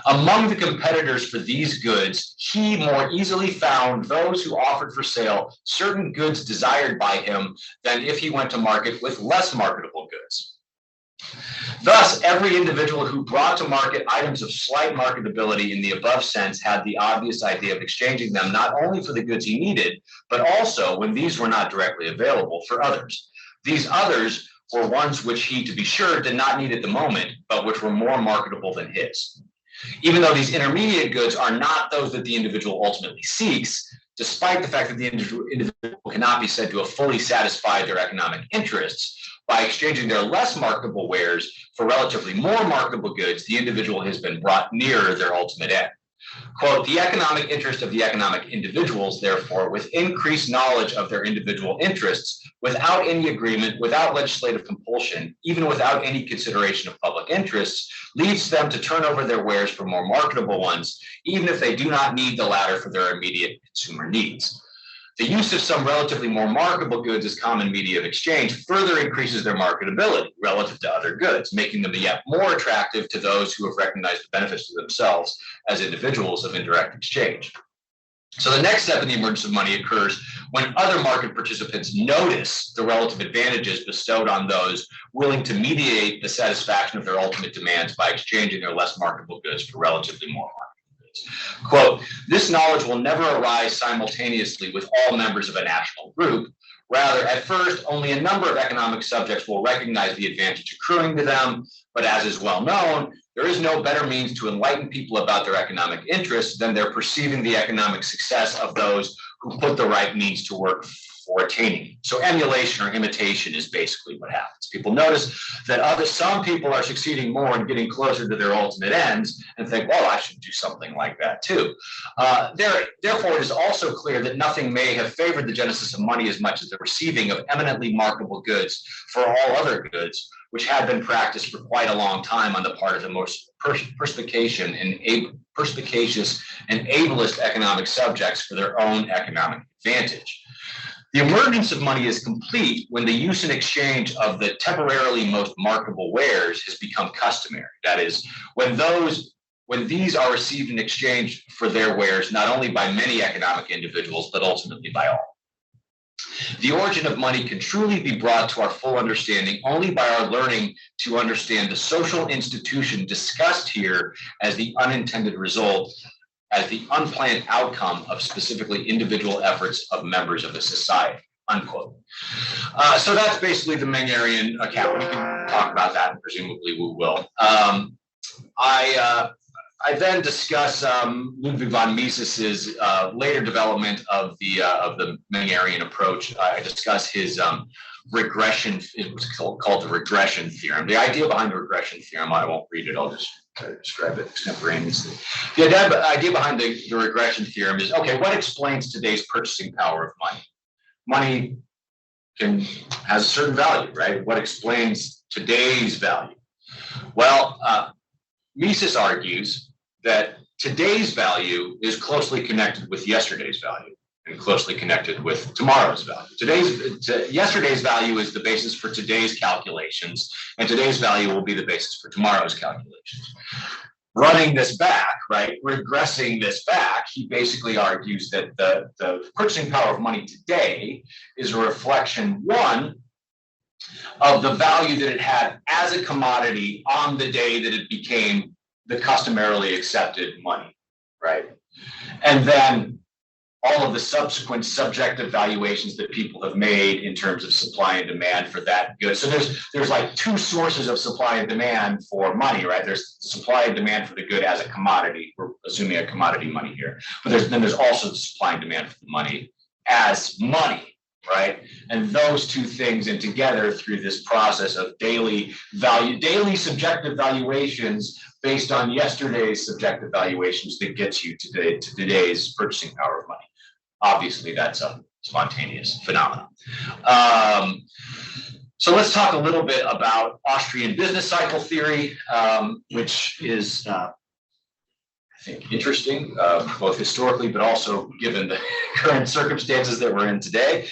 Among the competitors for these goods, he more easily found those who offered for sale certain goods desired by him than if he went to market with less marketable goods. Thus, every individual who brought to market items of slight marketability in the above sense had the obvious idea of exchanging them not only for the goods he needed, but also, when these were not directly available, for others. These others were ones which he, to be sure, did not need at the moment, but which were more marketable than his. Even though these intermediate goods are not those that the individual ultimately seeks, despite the fact that the individual cannot be said to have fully satisfied their economic interests, By exchanging their less marketable wares for relatively more marketable goods, the individual has been brought nearer their ultimate end. Quote, the economic interest of the economic individuals, therefore, with increased knowledge of their individual interests, without any agreement, without legislative compulsion, even without any consideration of public interests, leads them to turn over their wares for more marketable ones, even if they do not need the latter for their immediate consumer needs. The use of some relatively more marketable goods as common media of exchange further increases their marketability relative to other goods, making them yet more attractive to those who have recognized the benefits to themselves as individuals of indirect exchange. So the next step in the emergence of money occurs when other market participants notice the relative advantages bestowed on those willing to mediate the satisfaction of their ultimate demands by exchanging their less marketable goods for relatively more marketable. Quote, this knowledge will never arise simultaneously with all members of a national group. Rather, at first, only a number of economic subjects will recognize the advantage accruing to them, but as is well known, there is no better means to enlighten people about their economic interests than their perceiving the economic success of those who put the right means to work for attaining it. So emulation or imitation is basically what happens. People notice that some people are succeeding more and getting closer to their ultimate ends and think, well, I should do something like that too. Therefore, it is also clear that nothing may have favored the genesis of money as much as the receiving of eminently marketable goods for all other goods, which had been practiced for quite a long time on the part of the most perspicacious and ablest economic subjects for their own economic advantage. The emergence of money is complete when the use and exchange of the temporarily most marketable wares has become customary. That is, when these are received in exchange for their wares, not only by many economic individuals, but ultimately by all. The origin of money can truly be brought to our full understanding only by our learning to understand the social institution discussed here as the unintended result, as the unplanned outcome of specifically individual efforts of members of a society, unquote. So that's basically the Mengerian account. We can talk about that, and presumably we will. I then discuss Ludwig von Mises's later development of the Mengerian approach. I discuss his regression, it was called the regression theorem. The idea behind the regression theorem, I won't read it, I'll just describe it extemporaneously. The idea behind the regression theorem is, okay, what explains today's purchasing power of money? Money has a certain value, right? What explains today's value? Well, Mises argues that today's value is closely connected with yesterday's value and closely connected with tomorrow's value. Yesterday's value is the basis for today's calculations, and today's value will be the basis for tomorrow's calculations. Running this back, right, regressing this back, he basically argues that the purchasing power of money today is a reflection, one, of the value that it had as a commodity on the day that it became the customarily accepted money, right? And then all of the subsequent subjective valuations that people have made in terms of supply and demand for that good. So there's like two sources of supply and demand for money, right? There's supply and demand for the good as a commodity. We're assuming a commodity money here. But there's also the supply and demand for the money as money, right? And those two things, and together through this process of daily subjective valuations based on yesterday's subjective valuations, that gets you to today's purchasing power of money. Obviously, that's a spontaneous phenomenon. So let's talk a little bit about Austrian business cycle theory, which is, I think, interesting, both historically, but also given the current circumstances that we're in today.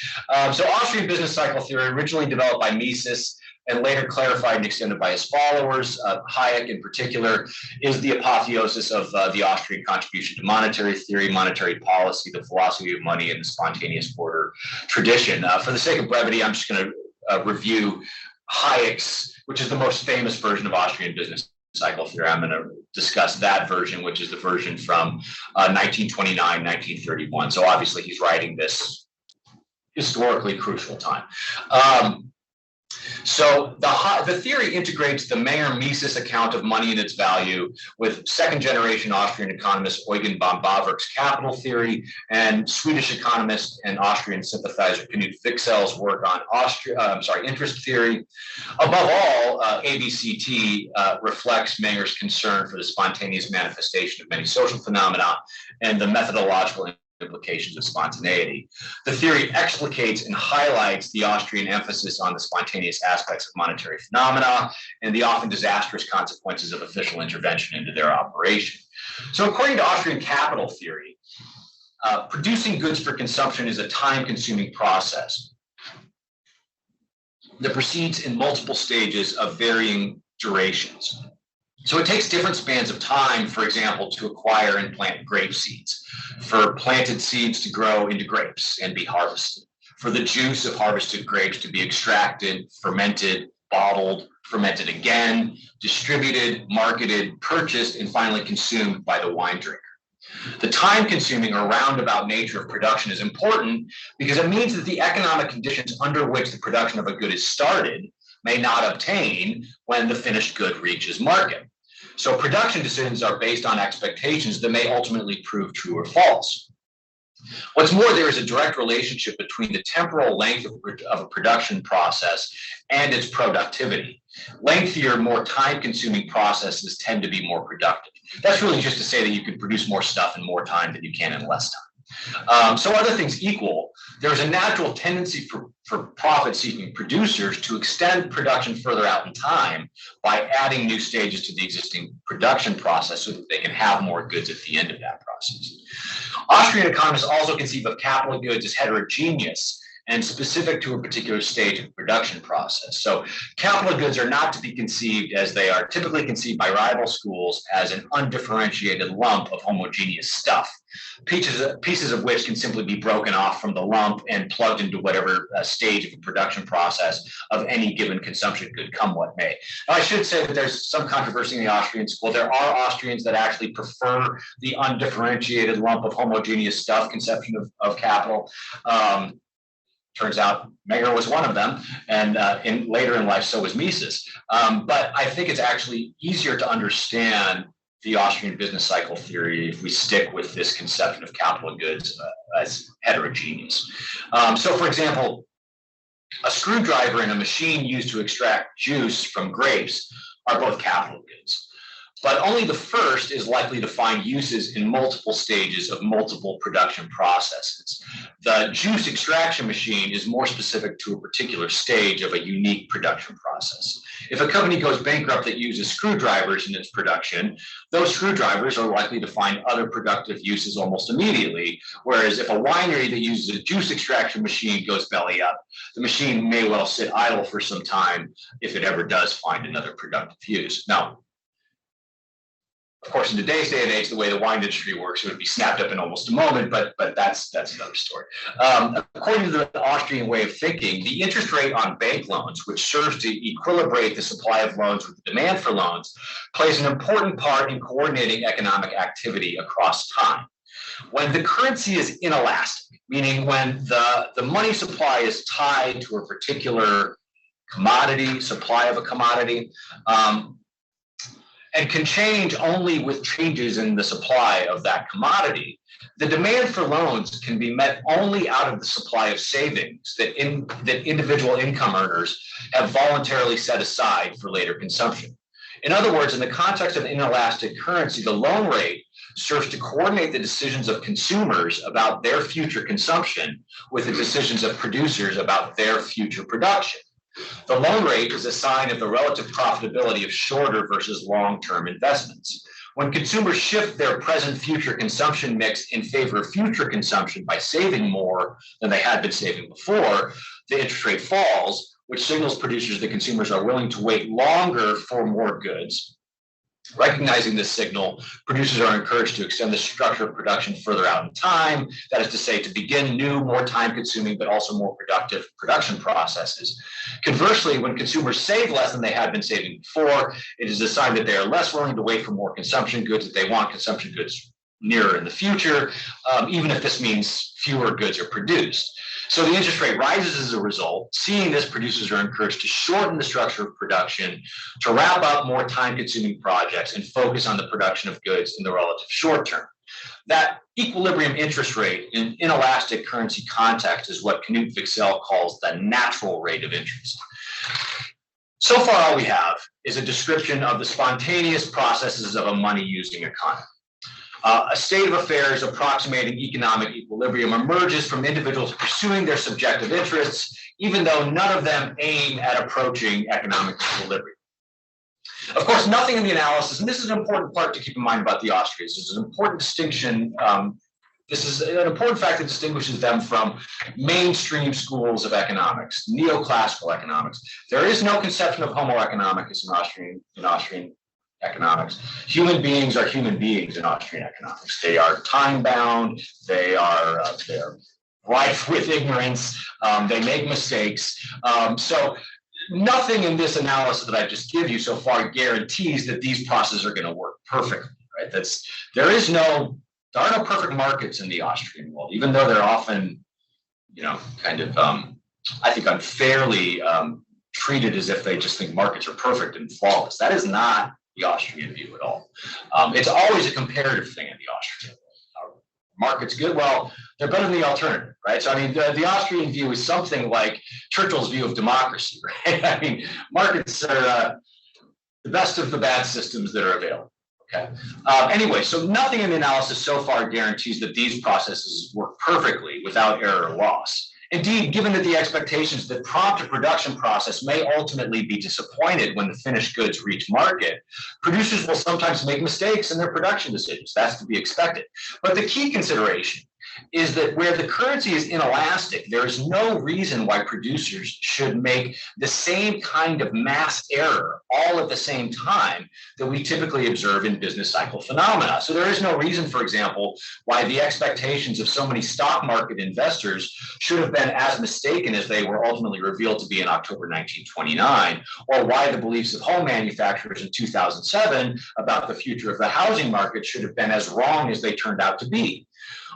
So Austrian business cycle theory, originally developed by Mises and later clarified and extended by his followers, Hayek in particular, is the apotheosis of the Austrian contribution to monetary theory, monetary policy, the philosophy of money, and the spontaneous order tradition. For the sake of brevity, I'm just going to review Hayek's, which is the most famous version of Austrian business cycle theory. I'm going to discuss that version, which is the version from 1929, 1931. So obviously he's writing this historically crucial time. So the theory integrates the Menger-Mises account of money and its value with second-generation Austrian economist Eugen von Bauwerk's capital theory and Swedish economist and Austrian sympathizer Knut Wicksel's work on interest theory. Above all, ABCT reflects Menger's concern for the spontaneous manifestation of many social phenomena and the methodological implications of spontaneity. The theory explicates and highlights the Austrian emphasis on the spontaneous aspects of monetary phenomena and the often disastrous consequences of official intervention into their operation. So according to Austrian capital theory, producing goods for consumption is a time-consuming process that proceeds in multiple stages of varying durations. So it takes different spans of time, for example, to acquire and plant grape seeds, for planted seeds to grow into grapes and be harvested, for the juice of harvested grapes to be extracted, fermented, bottled, fermented again, distributed, marketed, purchased, and finally consumed by the wine drinker. The time-consuming or roundabout nature of production is important because it means that the economic conditions under which the production of a good is started may not obtain when the finished good reaches market. So production decisions are based on expectations that may ultimately prove true or false. What's more, there is a direct relationship between the temporal length of a production process and its productivity. Lengthier, more time-consuming processes tend to be more productive. That's really just to say that you can produce more stuff in more time than you can in less time. So other things equal, there's a natural tendency for profit-seeking producers to extend production further out in time by adding new stages to the existing production process so that they can have more goods at the end of that process. Austrian economists also conceive of capital goods as heterogeneous and specific to a particular stage of the production process. So capital goods are not to be conceived as they are typically conceived by rival schools as an undifferentiated lump of homogeneous stuff, pieces of which can simply be broken off from the lump and plugged into whatever stage of the production process of any given consumption good, come what may. Now, I should say that there's some controversy in the Austrian school. There are Austrians that actually prefer the undifferentiated lump of homogeneous stuff conception of capital. Turns out Menger was one of them, and later in life, so was Mises. But I think it's actually easier to understand the Austrian business cycle theory if we stick with this conception of capital goods as heterogeneous. So, for example, a screwdriver and a machine used to extract juice from grapes are both capital goods. But only the first is likely to find uses in multiple stages of multiple production processes. The juice extraction machine is more specific to a particular stage of a unique production process. If a company goes bankrupt that uses screwdrivers in its production, those screwdrivers are likely to find other productive uses almost immediately, whereas if a winery that uses a juice extraction machine goes belly up, the machine may well sit idle for some time if it ever does find another productive use. Now, of course, in today's day and age, the way the wine industry works, it would be snapped up in almost a moment, but that's another story. According to the Austrian way of thinking, the interest rate on bank loans, which serves to equilibrate the supply of loans with the demand for loans, plays an important part in coordinating economic activity across time. When the currency is inelastic, meaning when the money supply is tied to a particular commodity, supply of a commodity, and can change only with changes in the supply of that commodity, the demand for loans can be met only out of the supply of savings that individual income earners have voluntarily set aside for later consumption. In other words, in the context of inelastic currency, the loan rate serves to coordinate the decisions of consumers about their future consumption with the decisions of producers about their future production. The loan rate is a sign of the relative profitability of shorter versus long-term investments. When consumers shift their present-future consumption mix in favor of future consumption by saving more than they had been saving before, the interest rate falls, which signals producers that consumers are willing to wait longer for more goods. Recognizing this signal, producers are encouraged to extend the structure of production further out in time, that is to say, to begin new, more time-consuming, but also more productive production processes. Conversely, when consumers save less than they had been saving before, it is a sign that they are less willing to wait for more consumption goods, that they want consumption goods nearer in the future, even if this means fewer goods are produced. So the interest rate rises as a result. Seeing this, producers are encouraged to shorten the structure of production, to wrap up more time-consuming projects and focus on the production of goods in the relative short term. That equilibrium interest rate in inelastic currency context is what Knut Wicksell calls the natural rate of interest. So far, all we have is a description of the spontaneous processes of a money-using economy. A state of affairs approximating economic equilibrium emerges from individuals pursuing their subjective interests, even though none of them aim at approaching economic equilibrium. Of course, nothing in the analysis, and this is an important part to keep in mind about the Austrians, this is an important distinction. This is an important fact that distinguishes them from mainstream schools of economics, neoclassical economics. There is no conception of homo economicus in Austrian economics. Human beings are human beings in Austrian economics. They are time-bound. They're rife with ignorance. They make mistakes. So nothing in this analysis that I just give you so far guarantees that these processes are going to work perfectly. Right? There are no perfect markets in the Austrian world, even though they're often, I think unfairly treated as if they just think markets are perfect and flawless. That is not the Austrian view at all. It's always a comparative thing in the Austrian world. Market's good, well, they're better than the alternative, right? So, I mean, the Austrian view is something like Churchill's view of democracy, right? I mean, markets are the best of the bad systems that are available. Okay. Anyway, so nothing in the analysis so far guarantees that these processes work perfectly without error or loss. Indeed, given that the expectations that prompt a production process may ultimately be disappointed when the finished goods reach market, producers will sometimes make mistakes in their production decisions. That's to be expected. But the key consideration is that where the currency is inelastic, there is no reason why producers should make the same kind of mass error all at the same time that we typically observe in business cycle phenomena. So there is no reason, for example, why the expectations of so many stock market investors should have been as mistaken as they were ultimately revealed to be in October 1929, or why the beliefs of home manufacturers in 2007 about the future of the housing market should have been as wrong as they turned out to be.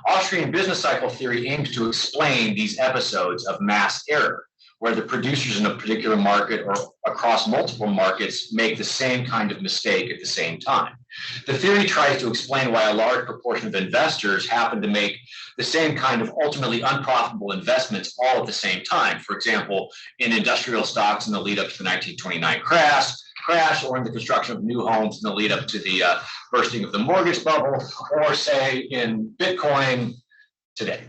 Austrian business cycle theory aims to explain these episodes of mass error, where the producers in a particular market or across multiple markets make the same kind of mistake at the same time. The theory tries to explain why a large proportion of investors happen to make the same kind of ultimately unprofitable investments all at the same time. For example, in industrial stocks in the lead up to the 1929 crash, or in the construction of new homes in the lead up to the bursting of the mortgage bubble, or say in Bitcoin today.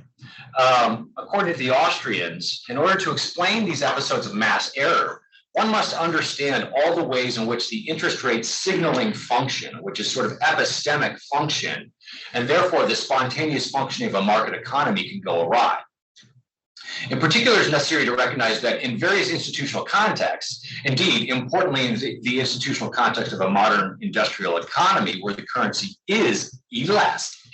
According to the Austrians, in order to explain these episodes of mass error, one must understand all the ways in which the interest rate signaling function, which is sort of epistemic function, and therefore the spontaneous functioning of a market economy can go awry. In particular, it's necessary to recognize that in various institutional contexts, indeed, importantly in the institutional context of a modern industrial economy where the currency is elastic,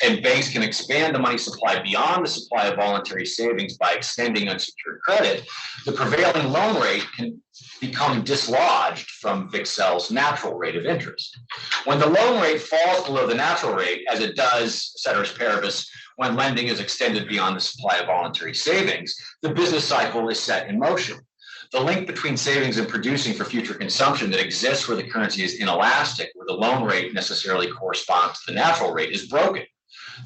and banks can expand the money supply beyond the supply of voluntary savings by extending unsecured credit, the prevailing loan rate can become dislodged from Wicksell's natural rate of interest. When the loan rate falls below the natural rate, as it does, ceteris paribus, when lending is extended beyond the supply of voluntary savings, the business cycle is set in motion. The link between savings and producing for future consumption that exists where the currency is inelastic, where the loan rate necessarily corresponds to the natural rate, is broken.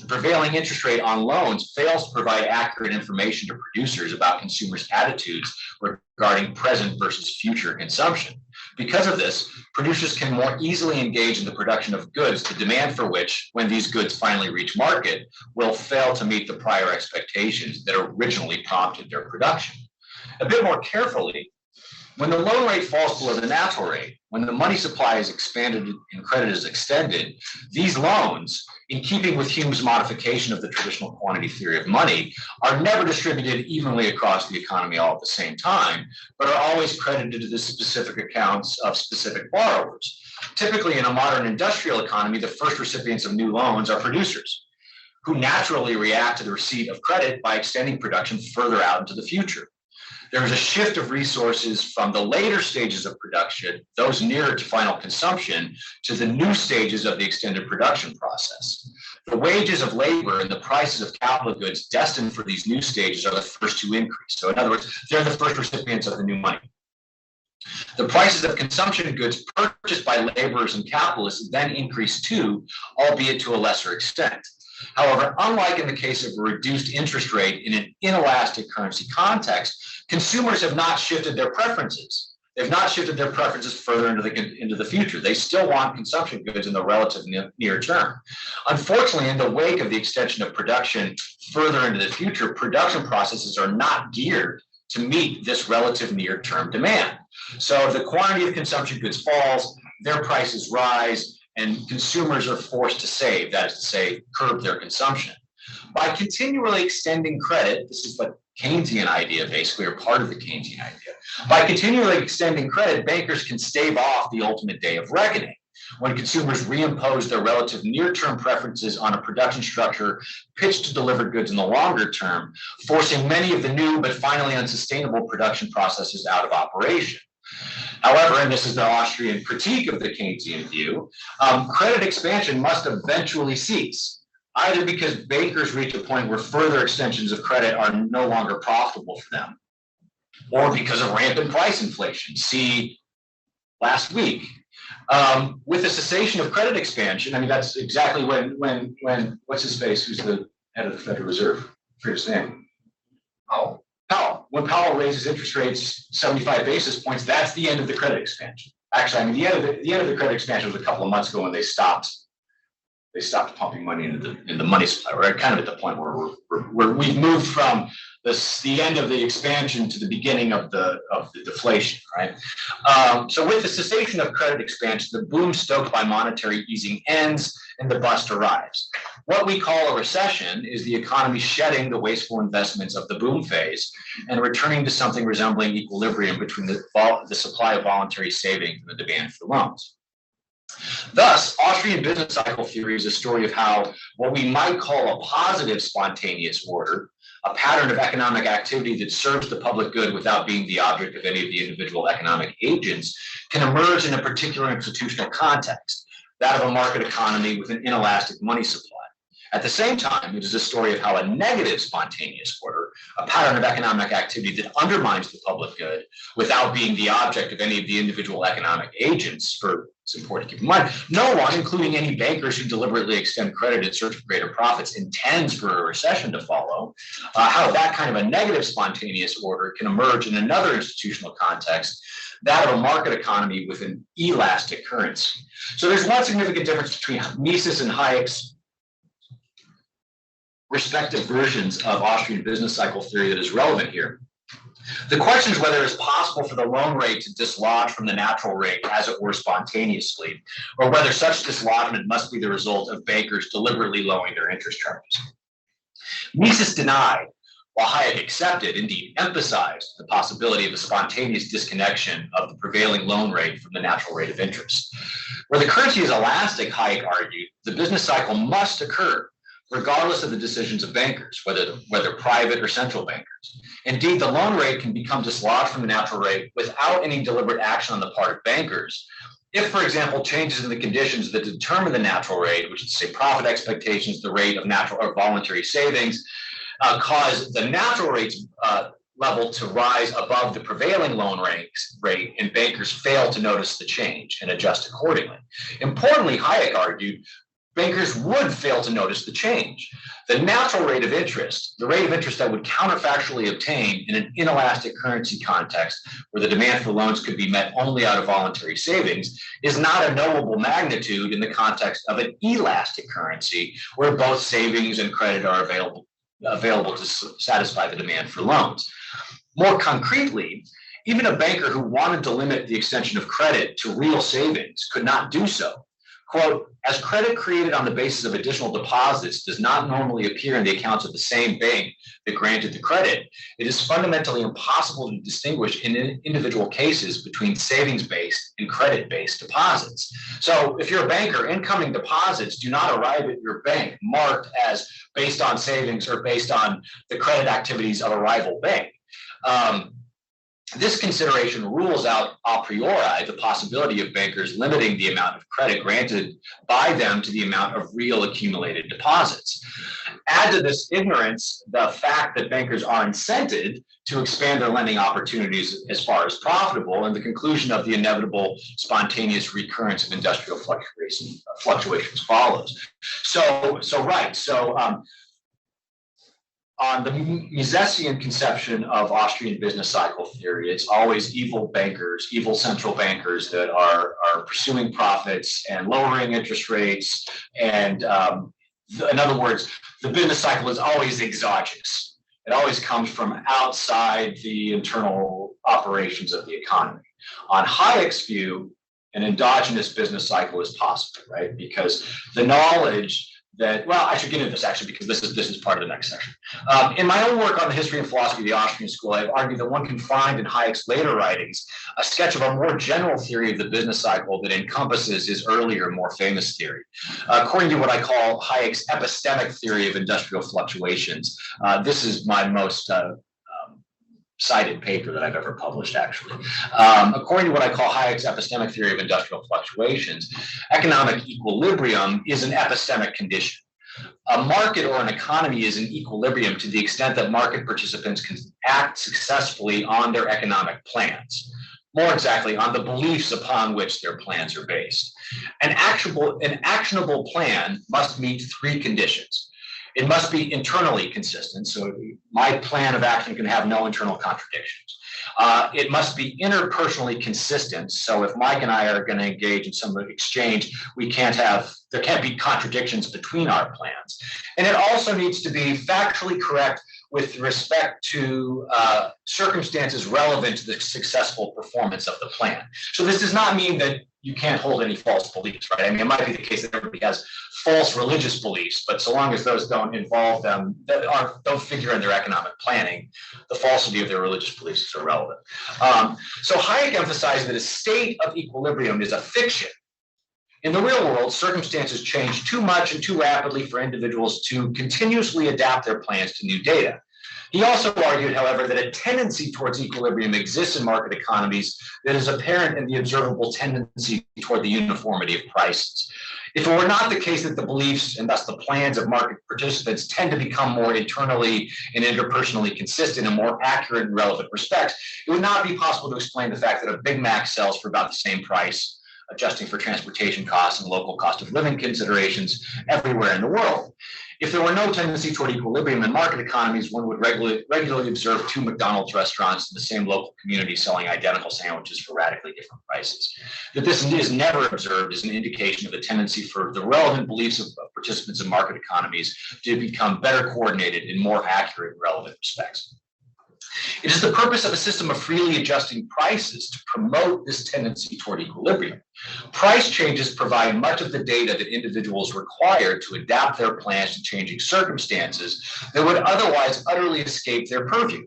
The prevailing interest rate on loans fails to provide accurate information to producers about consumers' attitudes regarding present versus future consumption. Because of this, producers can more easily engage in the production of goods, the demand for which, when these goods finally reach market, will fail to meet the prior expectations that originally prompted their production. A bit more carefully, when the loan rate falls below the natural rate, when the money supply is expanded and credit is extended, these loans, in keeping with Hume's modification of the traditional quantity theory of money, are never distributed evenly across the economy all at the same time, but are always credited to the specific accounts of specific borrowers. Typically, in a modern industrial economy, the first recipients of new loans are producers, who naturally react to the receipt of credit by extending production further out into the future. there is a shift of resources from the later stages of production, those nearer to final consumption, to the new stages of the extended production process. The wages of labor and the prices of capital goods destined for these new stages are the first to increase. So in other words, they're the first recipients of the new money. The prices of consumption goods purchased by laborers and capitalists then increase too, albeit to a lesser extent. However, unlike in the case of a reduced interest rate in an inelastic currency context, consumers have not shifted their preferences. They've not shifted their preferences further into the future. They still want consumption goods in the relative near term. Unfortunately, in the wake of the extension of production further into the future, production processes are not geared to meet this relative near-term demand. So if the quantity of consumption goods falls, their prices rise, and consumers are forced to save, that is to say, curb their consumption. By continually extending credit, this is what Keynesian idea basically, or part of the Keynesian idea. By continually extending credit, bankers can stave off the ultimate day of reckoning, when consumers reimpose their relative near-term preferences on a production structure pitched to deliver goods in the longer term, forcing many of the new but finally unsustainable production processes out of operation. However, and this is the Austrian critique of the Keynesian view, credit expansion must eventually cease, either because bankers reach a point where further extensions of credit are no longer profitable for them, or because of rampant price inflation. See last week. With the cessation of credit expansion, I mean, that's exactly when what's his face, who's the head of the Federal Reserve, forget his name. Powell. When Powell raises interest rates 75 basis points, that's the end of the credit expansion. Actually, I mean, the end of the credit expansion was a couple of months ago when they stopped pumping money into the money supply. We're kind of at the point where we've moved from the end of the expansion to the beginning of the deflation, right? So with the cessation of credit expansion, the boom stoked by monetary easing ends and the bust arrives. What we call a recession is the economy shedding the wasteful investments of the boom phase and returning to something resembling equilibrium between the supply of voluntary savings and the demand for loans. Thus, Austrian business cycle theory is a story of how what we might call a positive spontaneous order, a pattern of economic activity that serves the public good without being the object of any of the individual economic agents, can emerge in a particular institutional context, that of a market economy with an inelastic money supply. At the same time, it is a story of how a negative spontaneous order, a pattern of economic activity that undermines the public good without being the object of any of the individual economic agents, it's important to keep in mind, no one, including any bankers who deliberately extend credit in search of greater profits, intends for a recession to follow, how that kind of a negative spontaneous order can emerge in another institutional context, that of a market economy with an elastic currency. So there's one significant difference between Mises and Hayek's respective versions of Austrian business cycle theory that is relevant here. The question is whether it's possible for the loan rate to dislodge from the natural rate, as it were, spontaneously, or whether such dislodgement must be the result of bankers deliberately lowering their interest charges. Mises denied, while Hayek accepted, indeed emphasized, the possibility of a spontaneous disconnection of the prevailing loan rate from the natural rate of interest. Where the currency is elastic, Hayek argued, the business cycle must occur, regardless of the decisions of bankers, whether private or central bankers. Indeed, the loan rate can become dislodged from the natural rate without any deliberate action on the part of bankers. If, for example, changes in the conditions that determine the natural rate, which is to say profit expectations, the rate of natural or voluntary savings, cause the natural rates level to rise above the prevailing loan rate, and bankers fail to notice the change and adjust accordingly. Importantly, Hayek argued, bankers would fail to notice the change. The natural rate of interest, the rate of interest that would counterfactually obtain in an inelastic currency context where the demand for loans could be met only out of voluntary savings, is not a knowable magnitude in the context of an elastic currency where both savings and credit are available to satisfy the demand for loans. More concretely, even a banker who wanted to limit the extension of credit to real savings could not do so. Quote, as credit created on the basis of additional deposits does not normally appear in the accounts of the same bank that granted the credit, it is fundamentally impossible to distinguish in individual cases between savings-based and credit-based deposits. So if you're a banker, incoming deposits do not arrive at your bank marked as based on savings or based on the credit activities of a rival bank. This consideration rules out a priori the possibility of bankers limiting the amount of credit granted by them to the amount of real accumulated deposits. Add to this ignorance the fact that bankers are incented to expand their lending opportunities as far as profitable, and the conclusion of the inevitable spontaneous recurrence of industrial fluctuations follows. On the Misesian conception of Austrian business cycle theory, it's always evil bankers, evil central bankers that are pursuing profits and lowering interest rates. And in other words, the business cycle is always exogenous. It always comes from outside the internal operations of the economy. On Hayek's view, an endogenous business cycle is possible, right? Because the knowledge that, well, I should get into this actually because this is part of the next section. In my own work on the history and philosophy of the Austrian school, I've argued that one can find in Hayek's later writings a sketch of a more general theory of the business cycle that encompasses his earlier, more famous theory. According to what I call Hayek's epistemic theory of industrial fluctuations, this is my most cited paper that I've ever published, actually. According to what I call Hayek's epistemic theory of industrial fluctuations, economic equilibrium is an epistemic condition. A market or an economy is in equilibrium to the extent that market participants can act successfully on their economic plans. More exactly, on the beliefs upon which their plans are based. An actionable plan must meet three conditions. It must be internally consistent, so my plan of action can have no internal contradictions. It must be interpersonally consistent, so if Mike and I are going to engage in some exchange, there can't be contradictions between our plans. And it also needs to be factually correct with respect to circumstances relevant to the successful performance of the plan. So this does not mean that you can't hold any false beliefs, right? I mean, it might be the case that everybody has false religious beliefs, but so long as those don't involve them, don't figure in their economic planning, the falsity of their religious beliefs is irrelevant. So Hayek emphasized that a state of equilibrium is a fiction. In the real world, circumstances change too much and too rapidly for individuals to continuously adapt their plans to new data. He also argued, however, that a tendency towards equilibrium exists in market economies that is apparent in the observable tendency toward the uniformity of prices. If it were not the case that the beliefs and thus the plans of market participants tend to become more internally and interpersonally consistent in more accurate and relevant respects, it would not be possible to explain the fact that a Big Mac sells for about the same price, adjusting for transportation costs and local cost of living considerations everywhere in the world. If there were no tendency toward equilibrium in market economies, one would regularly observe two McDonald's restaurants in the same local community selling identical sandwiches for radically different prices. That this is never observed is an indication of a tendency for the relevant beliefs of participants in market economies to become better coordinated in more accurate and relevant respects. It is the purpose of a system of freely adjusting prices to promote this tendency toward equilibrium. Price changes provide much of the data that individuals require to adapt their plans to changing circumstances that would otherwise utterly escape their purview.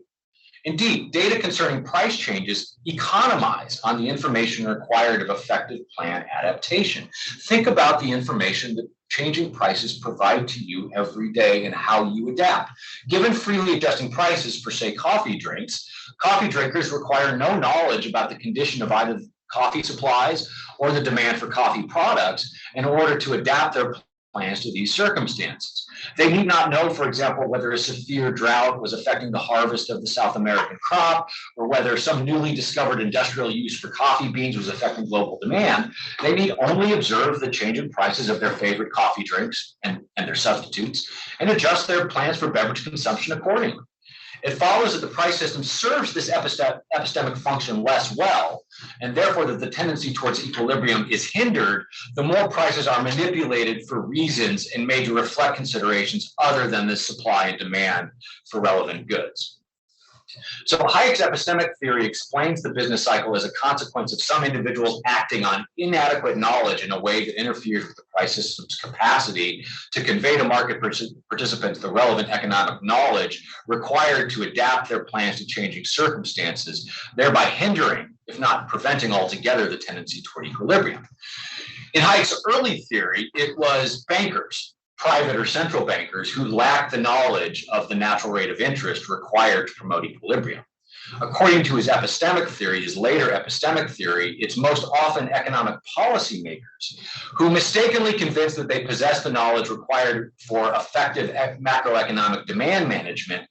Indeed, data concerning price changes economize on the information required of effective plan adaptation. Think about the information that changing prices provide to you every day and how you adapt. Given freely adjusting prices for, say, coffee drinks, coffee drinkers require no knowledge about the condition of either coffee supplies or the demand for coffee products in order to adapt their plans to these circumstances. They need not know, for example, whether a severe drought was affecting the harvest of the South American crop, or whether some newly discovered industrial use for coffee beans was affecting global demand. They need only observe the change in prices of their favorite coffee drinks and their substitutes, and adjust their plans for beverage consumption accordingly. It follows that the price system serves this epistemic function less well, and therefore that the tendency towards equilibrium is hindered the more prices are manipulated for reasons and made to reflect considerations other than the supply and demand for relevant goods. So Hayek's epistemic theory explains the business cycle as a consequence of some individuals acting on inadequate knowledge in a way that interferes with the price system's capacity to convey to market participants the relevant economic knowledge required to adapt their plans to changing circumstances, thereby hindering, if not preventing altogether, the tendency toward equilibrium. In Hayek's early theory, it was bankers, private or central bankers, who lacked the knowledge of the natural rate of interest required to promote equilibrium. According to his epistemic theory, his later epistemic theory, it's most often economic policymakers who mistakenly convince that they possess the knowledge required for effective macroeconomic demand management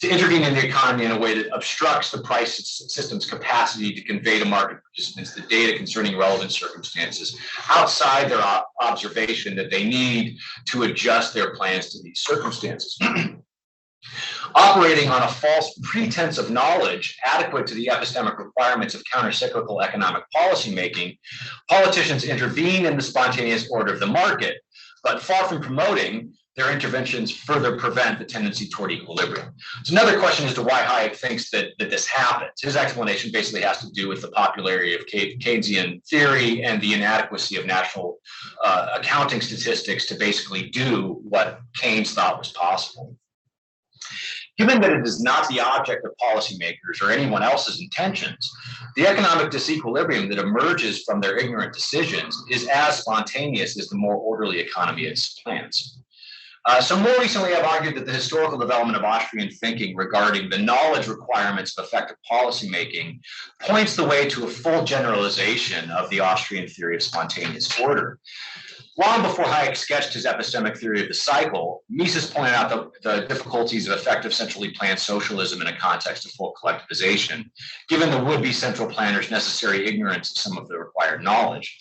to intervene in the economy in a way that obstructs the price system's capacity to convey to market participants the data concerning relevant circumstances outside their observation that they need to adjust their plans to these circumstances. Operating on a false pretense of knowledge adequate to the epistemic requirements of countercyclical economic policymaking, politicians intervene in the spontaneous order of the market, but far from promoting, their interventions further prevent the tendency toward equilibrium. So another question as to why Hayek thinks that this happens. His explanation basically has to do with the popularity of Keynesian theory and the inadequacy of national accounting statistics to basically do what Keynes thought was possible. Given that it is not the object of policymakers or anyone else's intentions, the economic disequilibrium that emerges from their ignorant decisions is as spontaneous as the more orderly economy it supplants. So more recently, I've argued that the historical development of Austrian thinking regarding the knowledge requirements of effective policymaking points the way to a full generalization of the Austrian theory of spontaneous order. Long before Hayek sketched his epistemic theory of the cycle, Mises pointed out the difficulties of effective centrally planned socialism in a context of full collectivization, given the would-be central planners' necessary ignorance of some of the required knowledge.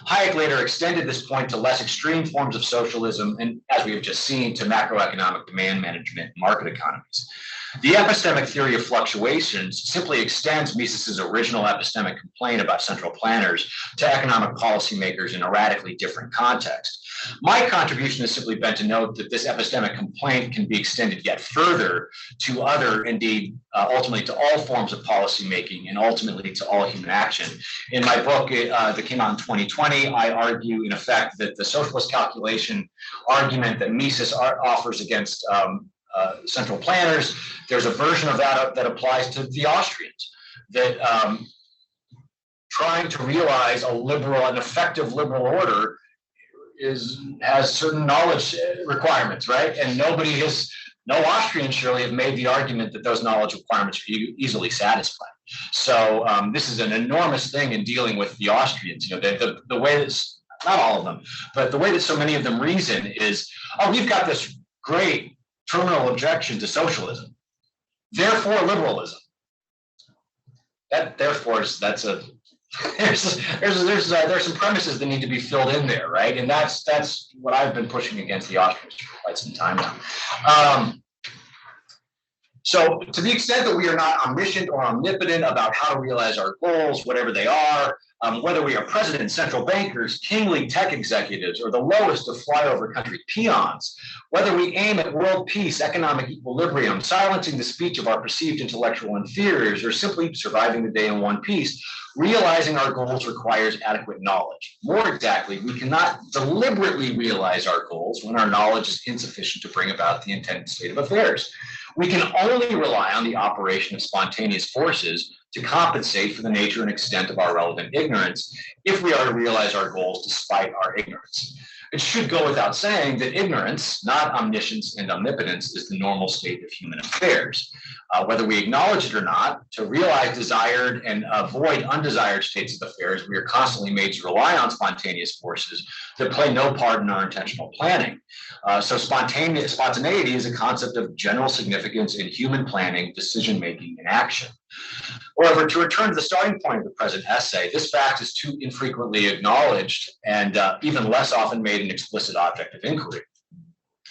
Hayek later extended this point to less extreme forms of socialism and, as we have just seen, to macroeconomic demand management and market economies. The epistemic theory of fluctuations simply extends Mises's original epistemic complaint about central planners to economic policymakers in a radically different context. My contribution has simply been to note that this epistemic complaint can be extended yet further to other, indeed, ultimately to all forms of policymaking and ultimately to all human action. In my book that came out in 2020, I argue, in effect, that the socialist calculation argument that Mises offers against central planners, there's a version of that that applies to the Austrians, that trying to realize an effective liberal order has certain knowledge requirements, right? And no Austrians surely have made the argument that those knowledge requirements are easily satisfied. So this is an enormous thing in dealing with the Austrians. You know, the way that's, not all of them, but the way that so many of them reason is, oh, we've got this great terminal objection to socialism, therefore liberalism. There's some premises that need to be filled in there, right? And that's what I've been pushing against the Austrians for quite some time now. So to the extent that we are not omniscient or omnipotent about how to realize our goals, whatever they are, whether we are presidents, central bankers, kingly tech executives, or the lowest of flyover country peons, whether we aim at world peace, economic equilibrium, silencing the speech of our perceived intellectual inferiors, or simply surviving the day in one piece, realizing our goals requires adequate knowledge. More exactly, we cannot deliberately realize our goals when our knowledge is insufficient to bring about the intended state of affairs. We can only rely on the operation of spontaneous forces to compensate for the nature and extent of our relevant ignorance if we are to realize our goals despite our ignorance. It should go without saying that ignorance, not omniscience and omnipotence, is the normal state of human affairs. Whether we acknowledge it or not, to realize desired and avoid undesired states of affairs, we are constantly made to rely on spontaneous forces that play no part in our intentional planning. So spontaneity is a concept of general significance in human planning, decision-making, and action. However, to return to the starting point of the present essay, this fact is too infrequently acknowledged and even less often made an explicit object of inquiry.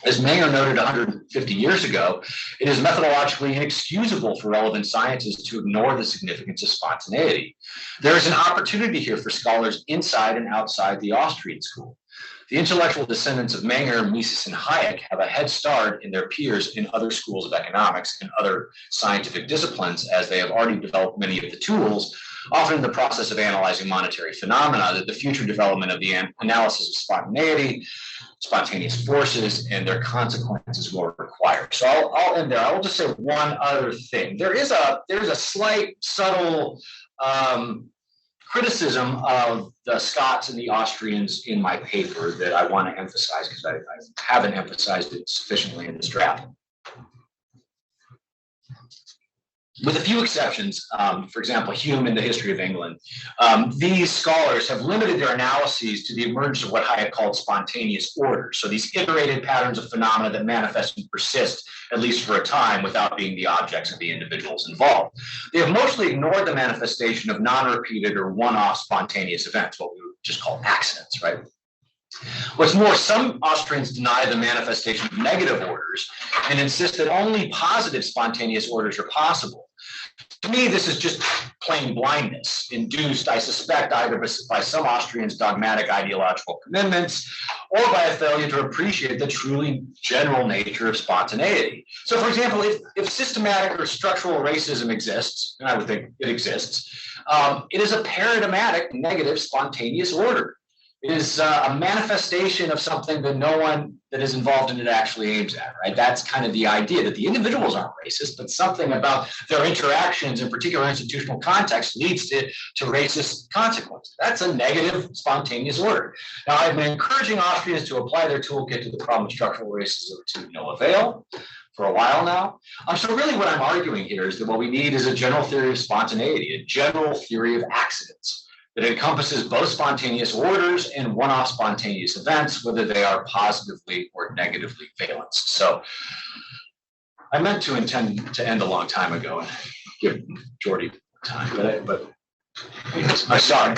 As Menger noted 150 years ago, it is methodologically inexcusable for relevant scientists to ignore the significance of spontaneity. There is an opportunity here for scholars inside and outside the Austrian school. The intellectual descendants of Menger, Mises, and Hayek have a head start in their peers in other schools of economics and other scientific disciplines, as they have already developed many of the tools, often in the process of analyzing monetary phenomena, that the future development of the analysis of spontaneity, spontaneous forces, and their consequences will require. So I'll end there. I will just say one other thing. There is a slight, subtle criticism of the Scots and the Austrians in my paper that I want to emphasize because I haven't emphasized it sufficiently in this draft. With a few exceptions, for example, Hume in the History of England, these scholars have limited their analyses to the emergence of what Hayek called spontaneous orders. So these iterated patterns of phenomena that manifest and persist, at least for a time, without being the objects of the individuals involved. They have mostly ignored the manifestation of non-repeated or one-off spontaneous events, what we would just call accidents, right? What's more, some Austrians deny the manifestation of negative orders and insist that only positive spontaneous orders are possible. To me, this is just plain blindness, induced, I suspect, either by some Austrians' dogmatic ideological commitments or by a failure to appreciate the truly general nature of spontaneity. So, for example, if systematic or structural racism exists, and I would think it exists, it is a paradigmatic negative spontaneous order. It is a manifestation of something that no one that is involved in it actually aims at, right? That's kind of the idea that the individuals aren't racist, but something about their interactions in particular institutional context leads to racist consequences. That's a negative spontaneous order. Now, I've been encouraging Austrians to apply their toolkit to the problem of structural racism to no avail for a while now. So really what I'm arguing here is that what we need is a general theory of spontaneity, a general theory of accidents that encompasses both spontaneous orders and one-off spontaneous events, whether they are positively or negatively valenced. So I meant to intend to end a long time ago and give Jordy time, but I'm sorry.